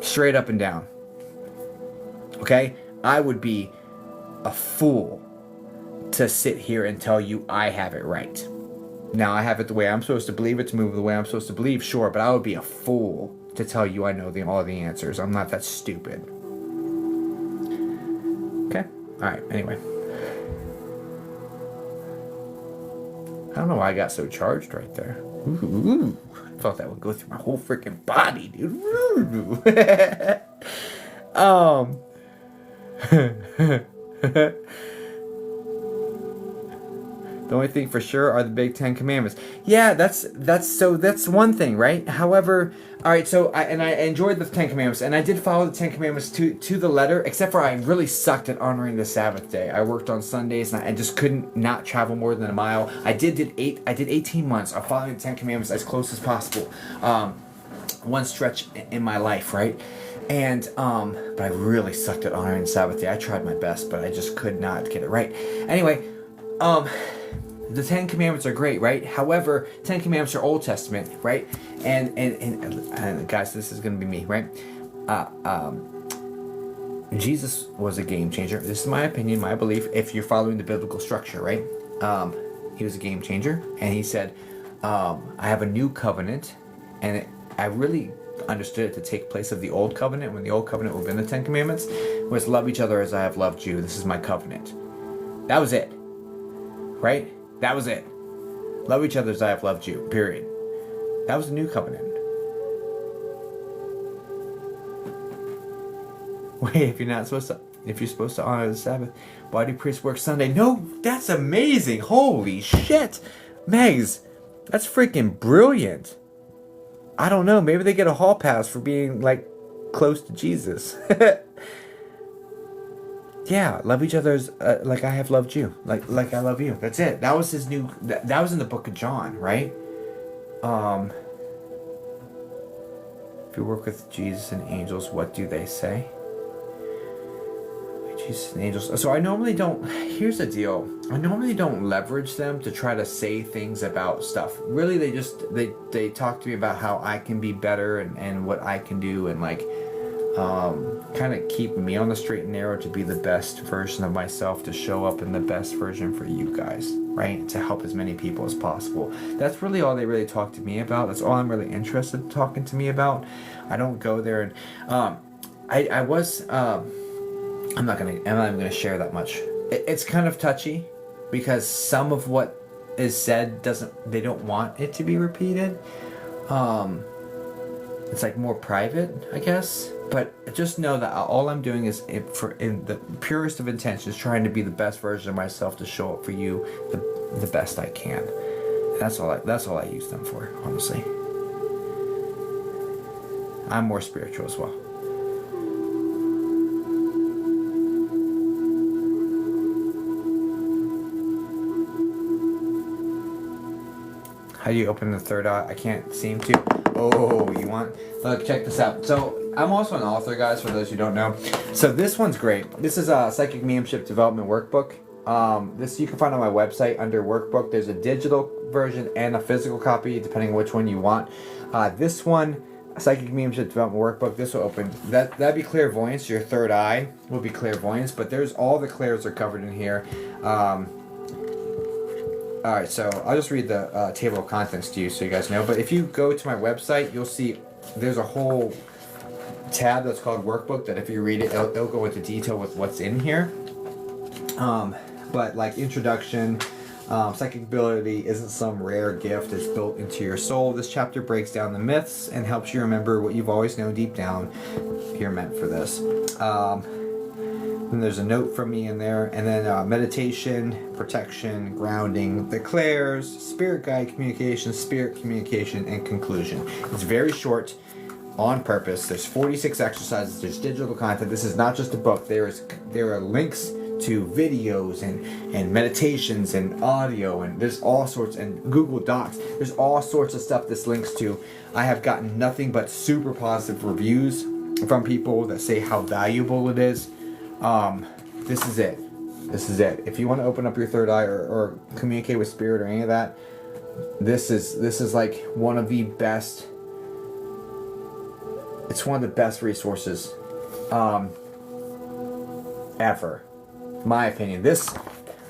Straight up and down. Okay? I would be a fool to sit here and tell you I have it right. Now, I have it the way I'm supposed to believe it, to move the way I'm supposed to believe, sure, but I would be a fool to tell you I know all the answers. I'm not that stupid. Okay? Alright, anyway. I don't know why I got so charged right there. Ooh, I thought that would go through my whole freaking body, dude. The only thing for sure are the big 10 commandments. Yeah, that's one thing, right? However, all right, so I enjoyed the 10 commandments, and I did follow the 10 commandments to the letter, except for I really sucked at honoring the Sabbath day. I worked on Sundays, and I just couldn't not travel more than a mile. I did 18 months of following the 10 commandments as close as possible. One stretch in my life, right? And but I really sucked at honoring the Sabbath day. I tried my best, but I just could not get it right. Anyway, the 10 commandments are great, right? However, 10 commandments are Old Testament, right? And guys, this is going to be me, right? Jesus was a game changer. This is my opinion, my belief, if you're following the biblical structure, right? He was a game changer, and he said, I have a new covenant, and I really understood it to take place of the old covenant, when the old covenant would have been the 10 Commandments, was love each other as I have loved you. This is my covenant. That was it. Right? That was it. Love each other as I have loved you. Period. That was the new covenant. Wait, if you're supposed to honor the Sabbath, why do priests work Sunday? No, that's amazing. Holy shit. Megs, that's freaking brilliant. I don't know. Maybe they get a hall pass for being like close to Jesus. Yeah, love each other as, like I have loved you. Like I love you. That's it. That was his new. That was in the book of John, right? If you work with Jesus and angels, what do they say? Jesus and angels. So I normally don't. Here's the deal. I normally don't leverage them to try to say things about stuff. Really, they talk to me about how I can be better and what I can do, and like kind of keep me on the straight and narrow to be the best version of myself, to show up in the best version for you guys, right? To help as many people as possible. That's really all they really talk to me about. That's all I'm really interested in talking to me about. I don't go there and I was I'm not even gonna share that much. It's kind of touchy because some of what is said they don't want it to be repeated. It's like more private, I guess. But just know that all I'm doing is, in the purest of intentions, trying to be the best version of myself to show up for you the best I can. And that's all I use them for, honestly. I'm more spiritual as well. How do you open the third eye? I can't seem to. Oh, you want? Look, check this out. So I'm also an author, guys, for those who don't know. So this one's great. This is a Psychic Mediumship Development Workbook. This you can find on my website under Workbook. There's a digital version and a physical copy, depending on which one you want. This one, Psychic Mediumship Development Workbook, this will open. That'd be clairvoyance. Your third eye will be clairvoyance, but there's all the clairs are covered in here. Alright, so I'll just read the table of contents to you so you guys know. But if you go to my website, you'll see there's a whole tab that's called Workbook that if you read it, it'll go into detail with what's in here. But like introduction, psychic ability isn't some rare gift. It's built into your soul. This chapter breaks down the myths and helps you remember what you've always known deep down. You're meant for this. Then there's a note from me in there, and then meditation, protection, grounding, the clairs, spirit guide communication, spirit communication, and conclusion. It's very short, on purpose. There's 46 exercises. There's digital content. This is not just a book. There are links to videos and meditations and audio, and there's all sorts, and Google Docs. There's all sorts of stuff this links to. I have gotten nothing but super positive reviews from people that say how valuable it is. This is it. This is it. If you want to open up your third eye or communicate with spirit or any of that, this is like one of the best. It's one of the best resources ever. My opinion.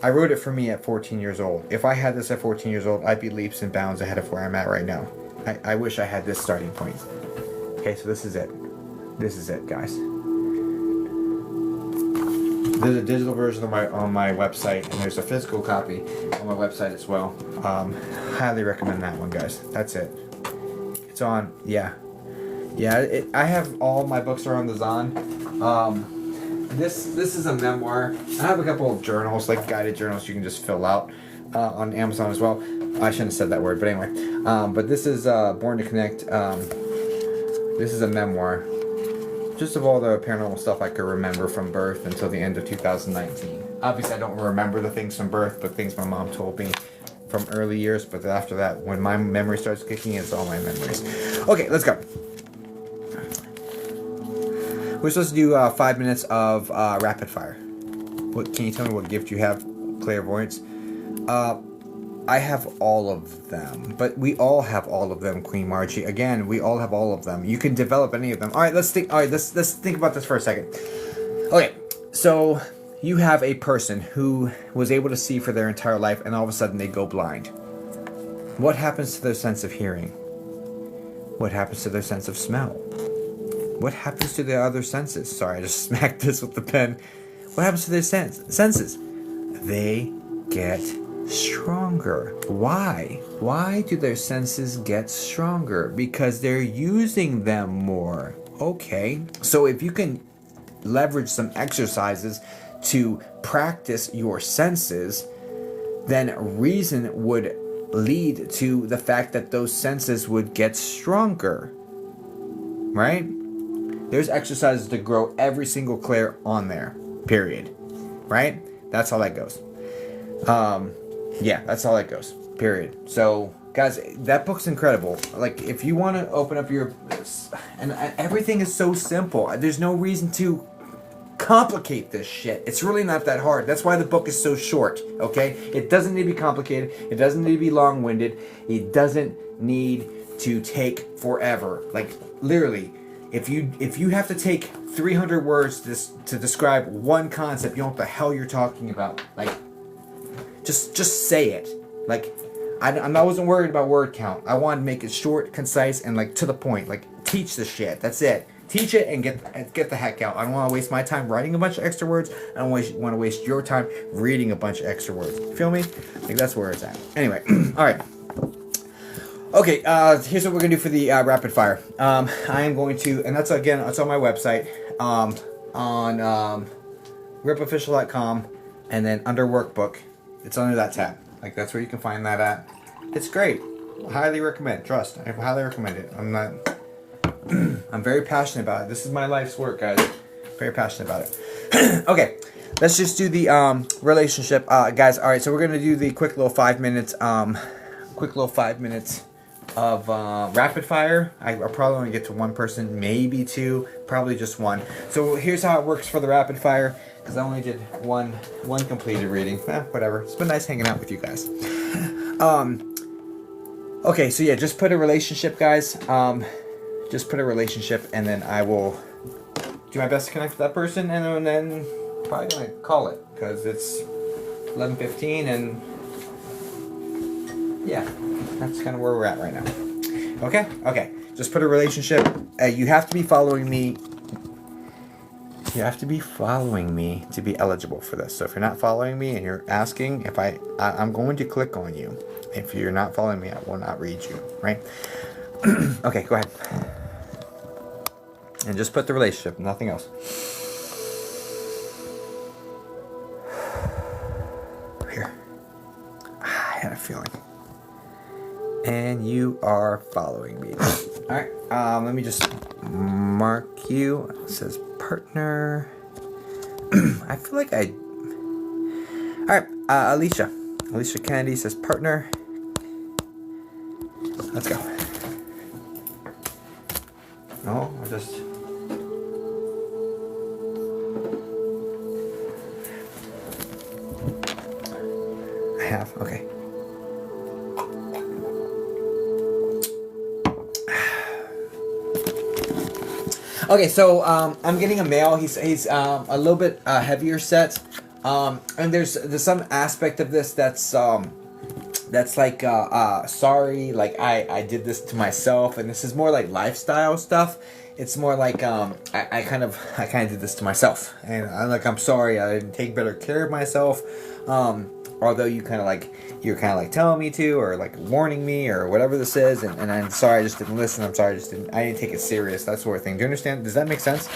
I wrote it for me at 14 years old. If I had this at 14 years old, I'd be leaps and bounds ahead of where I'm at right now. I wish I had this starting point. Okay, so this is it. This is it, guys. There's a digital version on my website, and there's a physical copy on my website as well. Highly recommend that one, guys. That's it. It's on, yeah. I have all my books are on the Zon. This is a memoir. I have a couple of journals, like guided journals you can just fill out on Amazon as well. I shouldn't have said that word, but anyway. But this is Born to Connect. This is a memoir. Just of all the paranormal stuff I could remember from birth until the end of 2019. Obviously, I don't remember the things from birth, but things my mom told me from early years. But after that, when my memory starts kicking in, it's all my memories. Okay, let's go. We're supposed to do 5 minutes of rapid fire. What can you tell me? What gift you have? Clairvoyance. I have all of them, but we all have all of them, Queen Margie. Again, we all have all of them. You can develop any of them. All right, let's think. All right, let's think about this for a second. Okay, so you have a person who was able to see for their entire life, and all of a sudden they go blind. What happens to their sense of hearing? What happens to their sense of smell? What happens to their other senses? Sorry, I just smacked this with the pen. What happens to their senses? They get stronger. Why? Why do their senses get stronger? Because they're using them more. Okay, so if you can leverage some exercises to practice your senses, then reason would lead to the fact that those senses would get stronger, right? There's exercises to grow every single clair on there, period, right? That's how that goes. Yeah, that's how that goes, period. So guys, that book's incredible. Like, if you want to open up your, and everything is so simple, there's no reason to complicate this shit. It's really not that hard. That's why the book is so short, okay? It doesn't need to be complicated. It doesn't need to be long-winded. It doesn't need to take forever. Like, literally, if you have to take 300 words to describe one concept, you know what the hell you're talking about. Like, just say it. Like, I wasn't worried about word count. I wanted to make it short, concise, and like to the point. Like, teach the shit. That's it. Teach it and get the heck out. I don't want to waste my time writing a bunch of extra words. I don't want to waste your time reading a bunch of extra words. Feel me? Like, that's where it's at. Anyway, all right. Okay, here's what we're gonna do for the rapid fire. I am going to, and that's on my website, on ripofficial.com, and then under workbook, it's under that tab. Like, that's where you can find that at. It's great. Highly recommend. Trust. I highly recommend it. I'm very passionate about it. This is my life's work, guys. Very passionate about it. Okay, let's just do the relationship, guys. All right, so we're gonna do the quick little 5 minutes. Of rapid fire. I probably only get to one person, maybe two, probably just one. So here's how it works for the rapid fire, because I only did one completed reading. Whatever. It's been nice hanging out with you guys. Okay, so yeah, just put a relationship, guys. Just put a relationship, and then I will do my best to connect with that person, and then probably gonna call it, because it's 11:15, and yeah, that's kind of where we're at right now. Okay. Just put a relationship. You have to be following me. You have to be following me to be eligible for this. So if you're not following me and you're asking, if I'm going to click on you. If you're not following me, I will not read you. Right? Okay, go ahead. And just put the relationship, nothing else. Here. I had a feeling. And you are following me. Alright, let me just mark you. It says partner. I feel like Alright, Alicia Kennedy says partner. Let's go. No, I'll just... I have, okay. Okay, so I'm getting a male. He's a little bit heavier set, and there's some aspect of this that's like sorry, like I did this to myself, and this is more like lifestyle stuff. It's more like I kind of did this to myself, and I'm sorry, I didn't take better care of myself. Although you're kind of like telling me to, or like warning me, or whatever this is, and I'm sorry I just didn't listen. I'm sorry I didn't take it serious, that sort of thing. Do you understand? Does that make sense?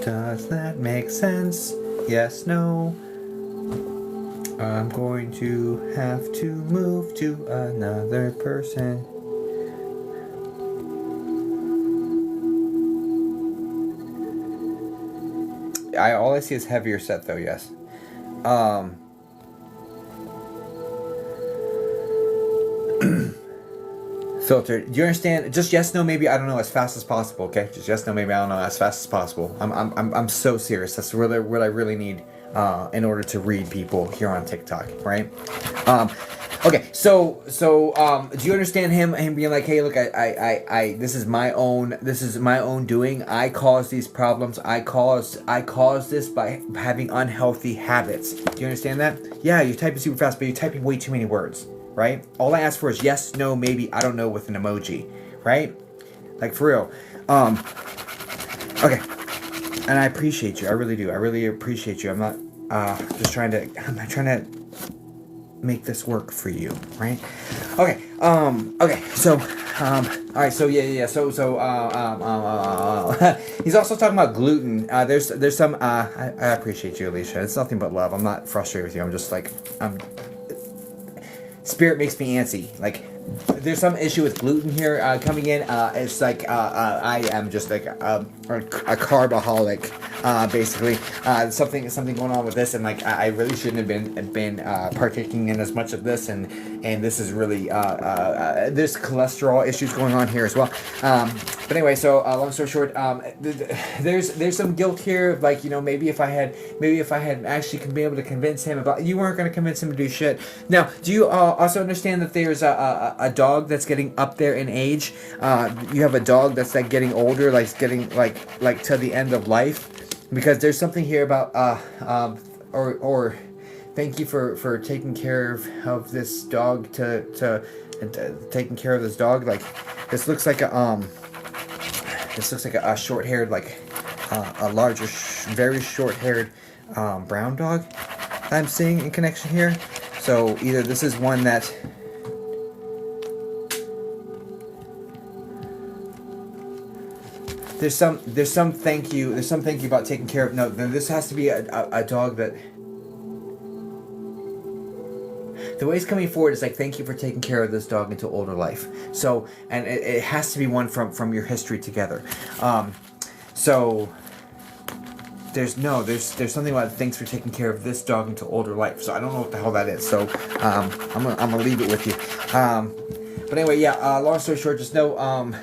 Does that make sense? Yes, no. I'm going to have to move to another person. All I see is heavier set though, yes. Filtered. Do you understand? Just yes, no, maybe, I don't know, as fast as possible, okay? Just yes, no, maybe, I don't know, as fast as possible. I'm so serious. That's really what I really need. in order to read people here on TikTok, right? Okay, so do you understand him being like, hey, look, I this is my own doing. I caused these problems. I caused this by having unhealthy habits. Do you understand that? Yeah, you're typing super fast, but you're typing way too many words, right? All I ask for is yes, no, maybe, I don't know with an emoji, right? Like for real. Okay. And I appreciate you. I really do. I really appreciate you. I'm not I'm not trying to make this work for you, right? Okay. Okay. So all right. So yeah. So he's also talking about gluten. There's some I appreciate you, Alicia. It's nothing but love. I'm not frustrated with you. I'm just like spirit makes me antsy. Like there's some issue with gluten here coming in. It's like I am just like a carbaholic, basically. Something going on with this, and like I really shouldn't have been partaking in as much of this, and this is really there's cholesterol issues going on here as well. But anyway, so long story short, there's some guilt here. Like, you know, maybe if I had actually been able to convince him about, you weren't going to convince him to do shit. Now, do you also understand that there's a dog that's getting up there in age? You have a dog that's like getting older, like getting like to the end of life, because there's something here about or thank you for taking care of this dog to taking care of this dog. Like this looks like a short-haired, like a larger, very short-haired brown dog I'm seeing in connection here. So either this is one that there's some thank you about taking care of. No, this has to be a dog that the way it's coming forward is like, thank you for taking care of this dog into older life. So, and it has to be one from your history together. So there's something about thanks for taking care of this dog into older life. So I don't know what the hell that is. So I'm gonna leave it with you. But anyway, yeah. Long story short, just know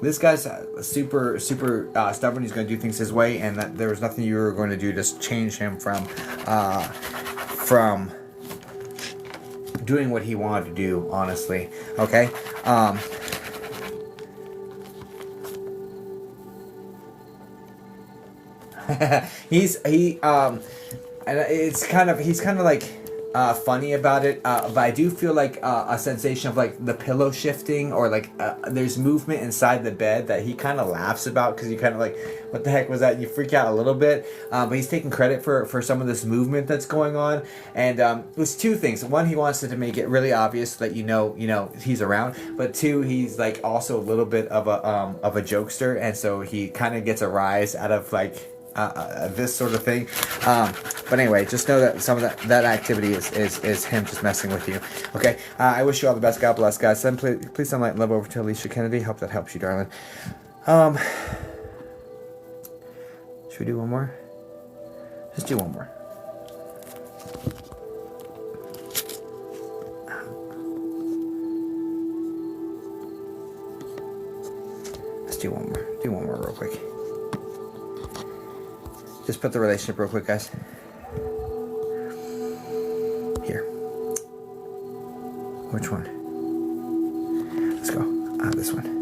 this guy's super stubborn. He's gonna do things his way, and that there was nothing you were going to do to change him from doing what he wanted to do, honestly. Okay. And he's kind of like funny about it, but I do feel like a sensation of like the pillow shifting, or like there's movement inside the bed that he kind of laughs about, because you kind of like, what the heck was that? And you freak out a little bit, but he's taking credit for some of this movement that's going on. And it's two things. One, he wants to make it really obvious that you know he's around, but two, he's like also a little bit of a jokester, and so he kind of gets a rise out of like this sort of thing. But anyway, just know that some of that activity is him just messing with you. Okay. I wish you all the best. God bless, guys. Please send light and love over to Alicia Kennedy. Hope that helps you, darling. Should we do one more? Just do one more. Let's do one more. Do one more real quick. Just put the relationship real quick, guys. Here. Which one? Let's go. This one.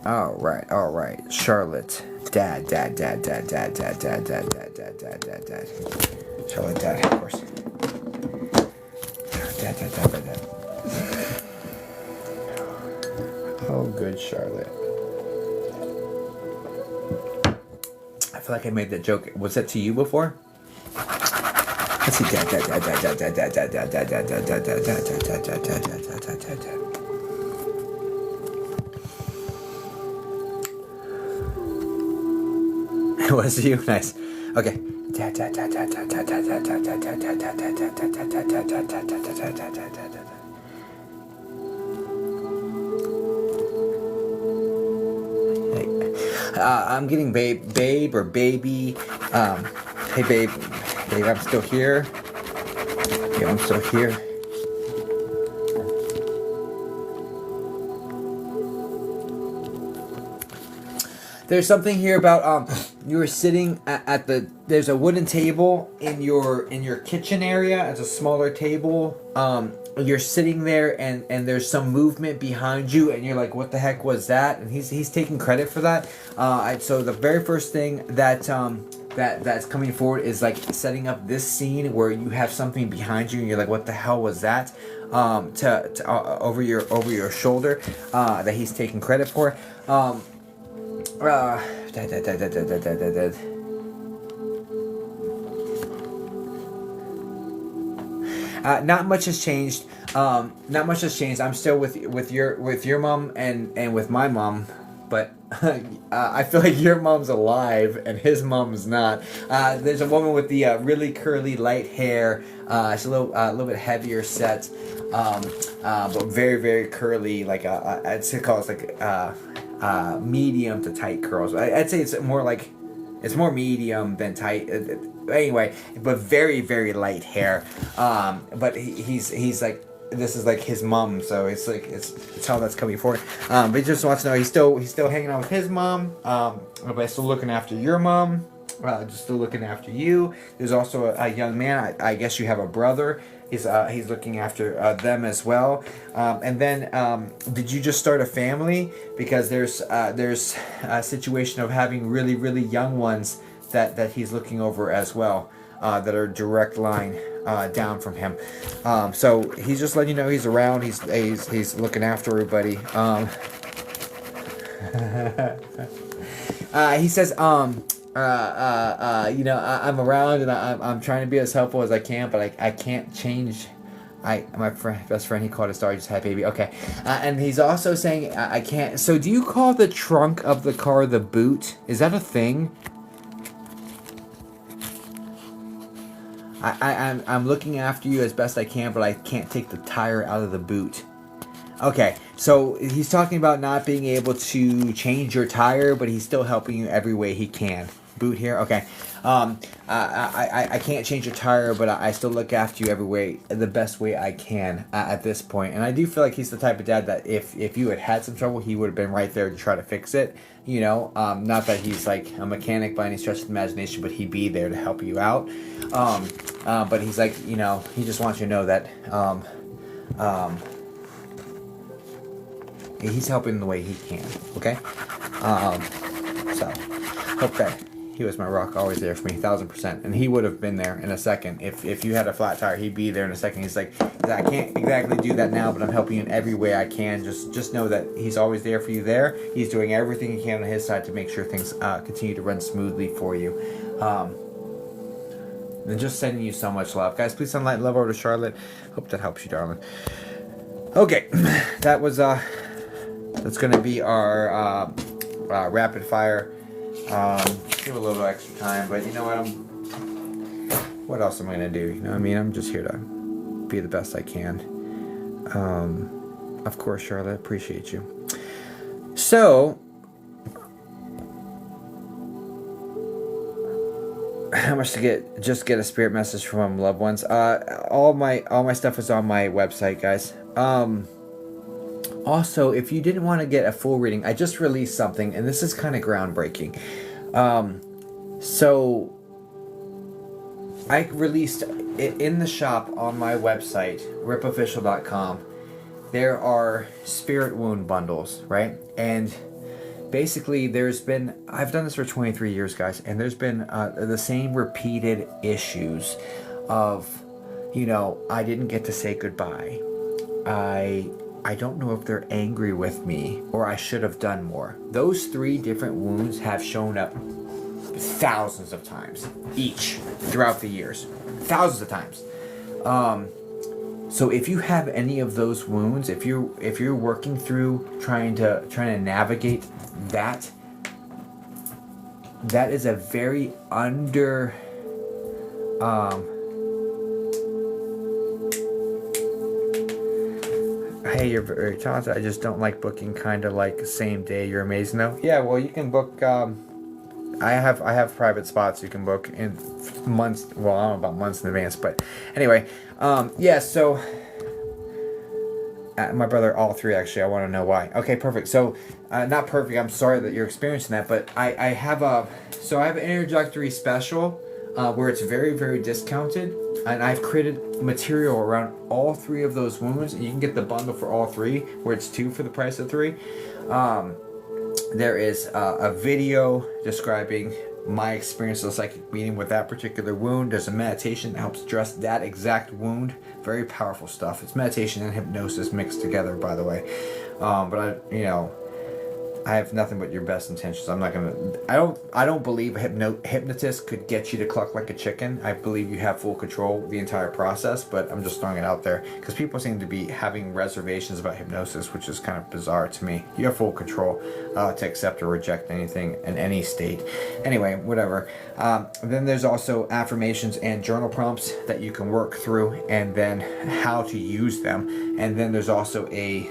All right. Charlotte. Dad. Charlotte, dad, of course. Dad. Oh, good Charlotte. I feel like I made that joke. Was that to you before? Let's see. Dad. It was you? Nice. Okay. I'm getting babe or baby. Hey babe, I'm still here. Yeah, I'm still here. There's something here about you were sitting at the there's a wooden table in your kitchen area. It's a smaller table. You're sitting there and there's some movement behind you and you're like, what the heck was that? And he's taking credit for that. So the very first thing that that's coming forward is like setting up this scene where you have something behind you and you're like, what the hell was that? Over your shoulder, that he's taking credit for. Not much has changed. Not much has changed. I'm still with your mom and with my mom, but I feel like your mom's alive and his mom's not. There's a woman with the really curly light hair. She's a little bit heavier set, but very very curly. Like I'd say call it like medium to tight curls. I'd say it's more medium than tight. Anyway, but very very light hair. But he's like. This is like his mom, so it's like it's how that's coming forward. But he just wants to know he's still hanging out with his mom. But still looking after your mom. Just still looking after you. There's also a young man. I guess you have a brother. He's looking after them as well. And then did you just start a family? Because there's a situation of having really really young ones that he's looking over as well. That are direct line down from him. So he's just letting you know he's around. He's looking after everybody. He says, you know, I'm around and I'm trying to be as helpful as I can, but I can't change. My best friend, he called his daughter, just had a baby. Okay. And he's also saying, I can't. So do you call the trunk of the car the boot? Is that a thing? I'm looking after you as best I can, but I can't take the tire out of the boot. Okay, so he's talking about not being able to change your tire, but he's still helping you every way he can. Boot here, okay. I can't change your tire, but I still look after you every way, the best way I can at this point. And I do feel like he's the type of dad that if you had some trouble, he would have been right there to try to fix it. You know, not that he's like a mechanic by any stretch of the imagination, but he'd be there to help you out. But he's like, you know, he just wants you to know that he's helping the way he can. Okay. So hope that. He was my rock, always there for me, 1,000%. And he would have been there in a second. If you had a flat tire, he'd be there in a second. He's like, I can't exactly do that now, but I'm helping you in every way I can. Just know that he's always there for you there. He's doing everything he can on his side to make sure things continue to run smoothly for you. And just sending you so much love. Guys, please send light and love over to Charlotte. Hope that helps you, darling. Okay, that was, that's going to be our rapid fire. Give a little extra time, but you know what else am I gonna do? You know what I mean? I'm just here to be the best I can. Of course, Charlotte, appreciate you. So, how much to get? Just get a spirit message from loved ones. All my stuff is on my website, guys. Also, if you didn't want to get a full reading, I just released something, and this is kind of groundbreaking. So I released it in the shop on my website, ripofficial.com. There are spirit wound bundles, right? And basically I've done this for 23 years, guys, and there's been the same repeated issues of, you know, I didn't get to say goodbye. I don't know if they're angry with me or I should have done more. Those 3 different wounds have shown up thousands of times each throughout the years. Thousands of times. So if you have any of those wounds, if you're working through trying to navigate that is a very hey, you're very talented. I just don't like booking kind of like same day. You're amazing though. Yeah, well, you can book. I have private spots you can book in months. Well, I don't know about months in advance, but anyway, yeah. So My brother, all three actually. I want to know why. Okay, perfect. So, not perfect. I'm sorry that you're experiencing that, but I have a an introductory special where it's very, very discounted, and I've created material around all three of those wounds, and you can get the bundle for all three, where it's 2 for the price of 3. There is a video describing my experience of psychic meeting with that particular wound. There's a meditation that helps address that exact wound. Very powerful stuff. It's meditation and hypnosis mixed together, by the way. But I have nothing but your best intentions. I'm not gonna. I don't believe a hypnotist could get you to cluck like a chicken. I believe you have full control of the entire process. But I'm just throwing it out there because people seem to be having reservations about hypnosis, which is kind of bizarre to me. You have full control to accept or reject anything in any state. Anyway, whatever. Then there's also affirmations and journal prompts that you can work through, and then how to use them. And then there's also a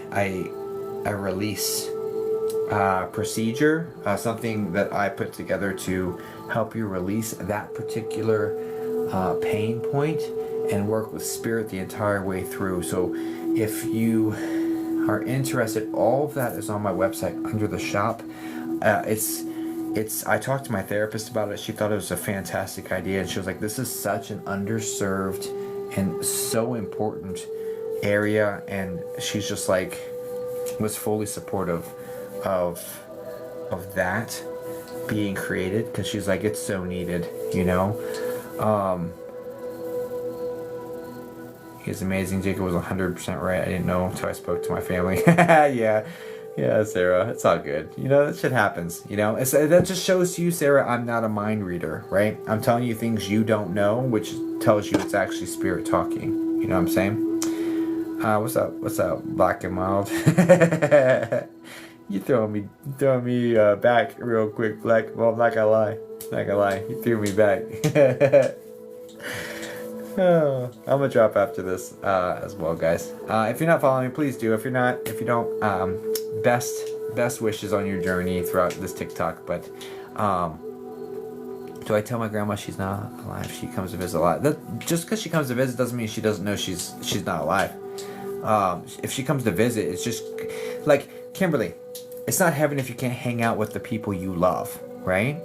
release procedure, something that I put together to help you release that particular pain point and work with spirit the entire way through. So if you are interested, all of that is on my website under the shop. I talked to my therapist about it. She thought it was a fantastic idea, and she was like, this is such an underserved and so important area, and she's just like was fully supportive of that being created, because she's like, it's so needed, He's amazing. Jacob was 100% right. I didn't know until I spoke to my family. yeah, Sarah, it's all good. That shit happens. That just shows to you, Sarah, I'm not a mind reader, right? I'm telling you things you don't know, which tells you it's actually spirit talking. You know what I'm saying? What's up, Black and Mild? You throwing me back real quick, Black. Well, I'm not gonna lie. You threw me back. Oh, I'm gonna drop after this as well, guys. If you're not following me, please do. If you don't, best wishes on your journey throughout this TikTok. But do I tell my grandma she's not alive? She comes to visit a lot. Just because she comes to visit doesn't mean she doesn't know she's not alive. If she comes to visit, it's just like Kimberly. It's not heaven if you can't hang out with the people you love, right?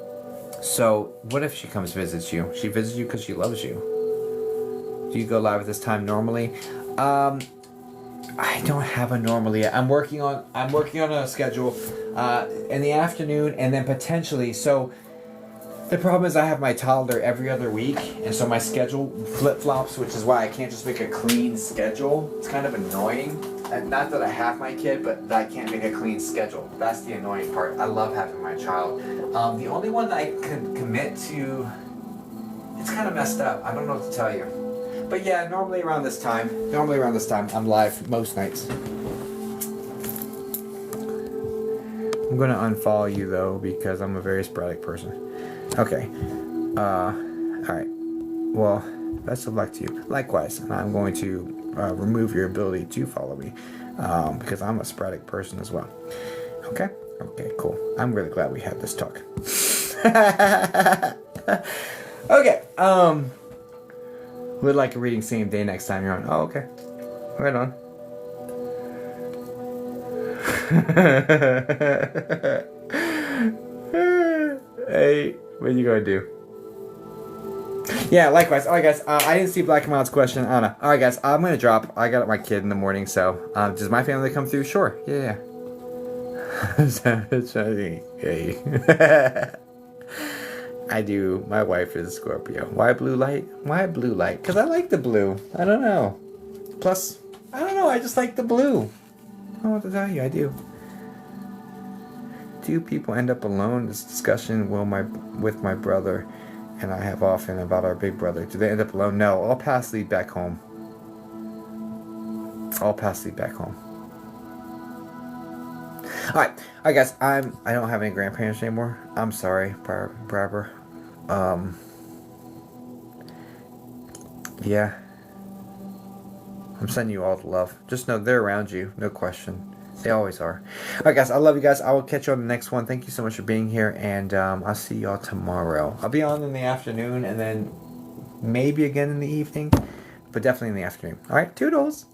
So what if she comes visits you? She visits you because she loves you. Do you go live at this time normally? I don't have a normal yet. I'm working on a schedule in the afternoon, and then potentially. So the problem is I have my toddler every other week, and so my schedule flip-flops, which is why I can't just make a clean schedule. It's kind of annoying. And not that I have my kid, but that I can't make a clean schedule. That's the annoying part. I love having my child. The only one that I can commit to, it's kind of messed up. I don't know what to tell you. But yeah, normally around this time, I'm live most nights. I'm going to unfollow you, though, because I'm a very sporadic person. Okay. Alright. Well, best of luck to you. Likewise, I'm going to remove your ability to follow me because I'm a sporadic person as well. Okay, cool. I'm really glad we had this talk. Okay, would like a reading same day next time you're on. Oh, okay, right on. Hey, what are you gonna do? Yeah, likewise. Alright, guys. I didn't see Black and Mild's question. I don't know. Alright, guys. I'm gonna drop. I got my kid in the morning, so does my family come through? Sure. Yeah. I do. My wife is Scorpio. Why blue light? Why blue light? Because I like the blue. I don't know. Plus, I don't know. I just like the blue. I don't know what to tell you. I do. Do people end up alone? This discussion with my brother and I have often about our big brother. Do they end up alone? No. All paths lead back home. All paths lead back home. Alright, guys. I don't have any grandparents anymore. I'm sorry, Barbara. Yeah. I'm sending you all the love. Just know they're around you, no question. They always are. Alright, guys. I love you guys. I will catch you on the next one. Thank you so much for being here, and I'll see y'all tomorrow. I'll be on in the afternoon, and then maybe again in the evening, but definitely in the afternoon. Alright, toodles.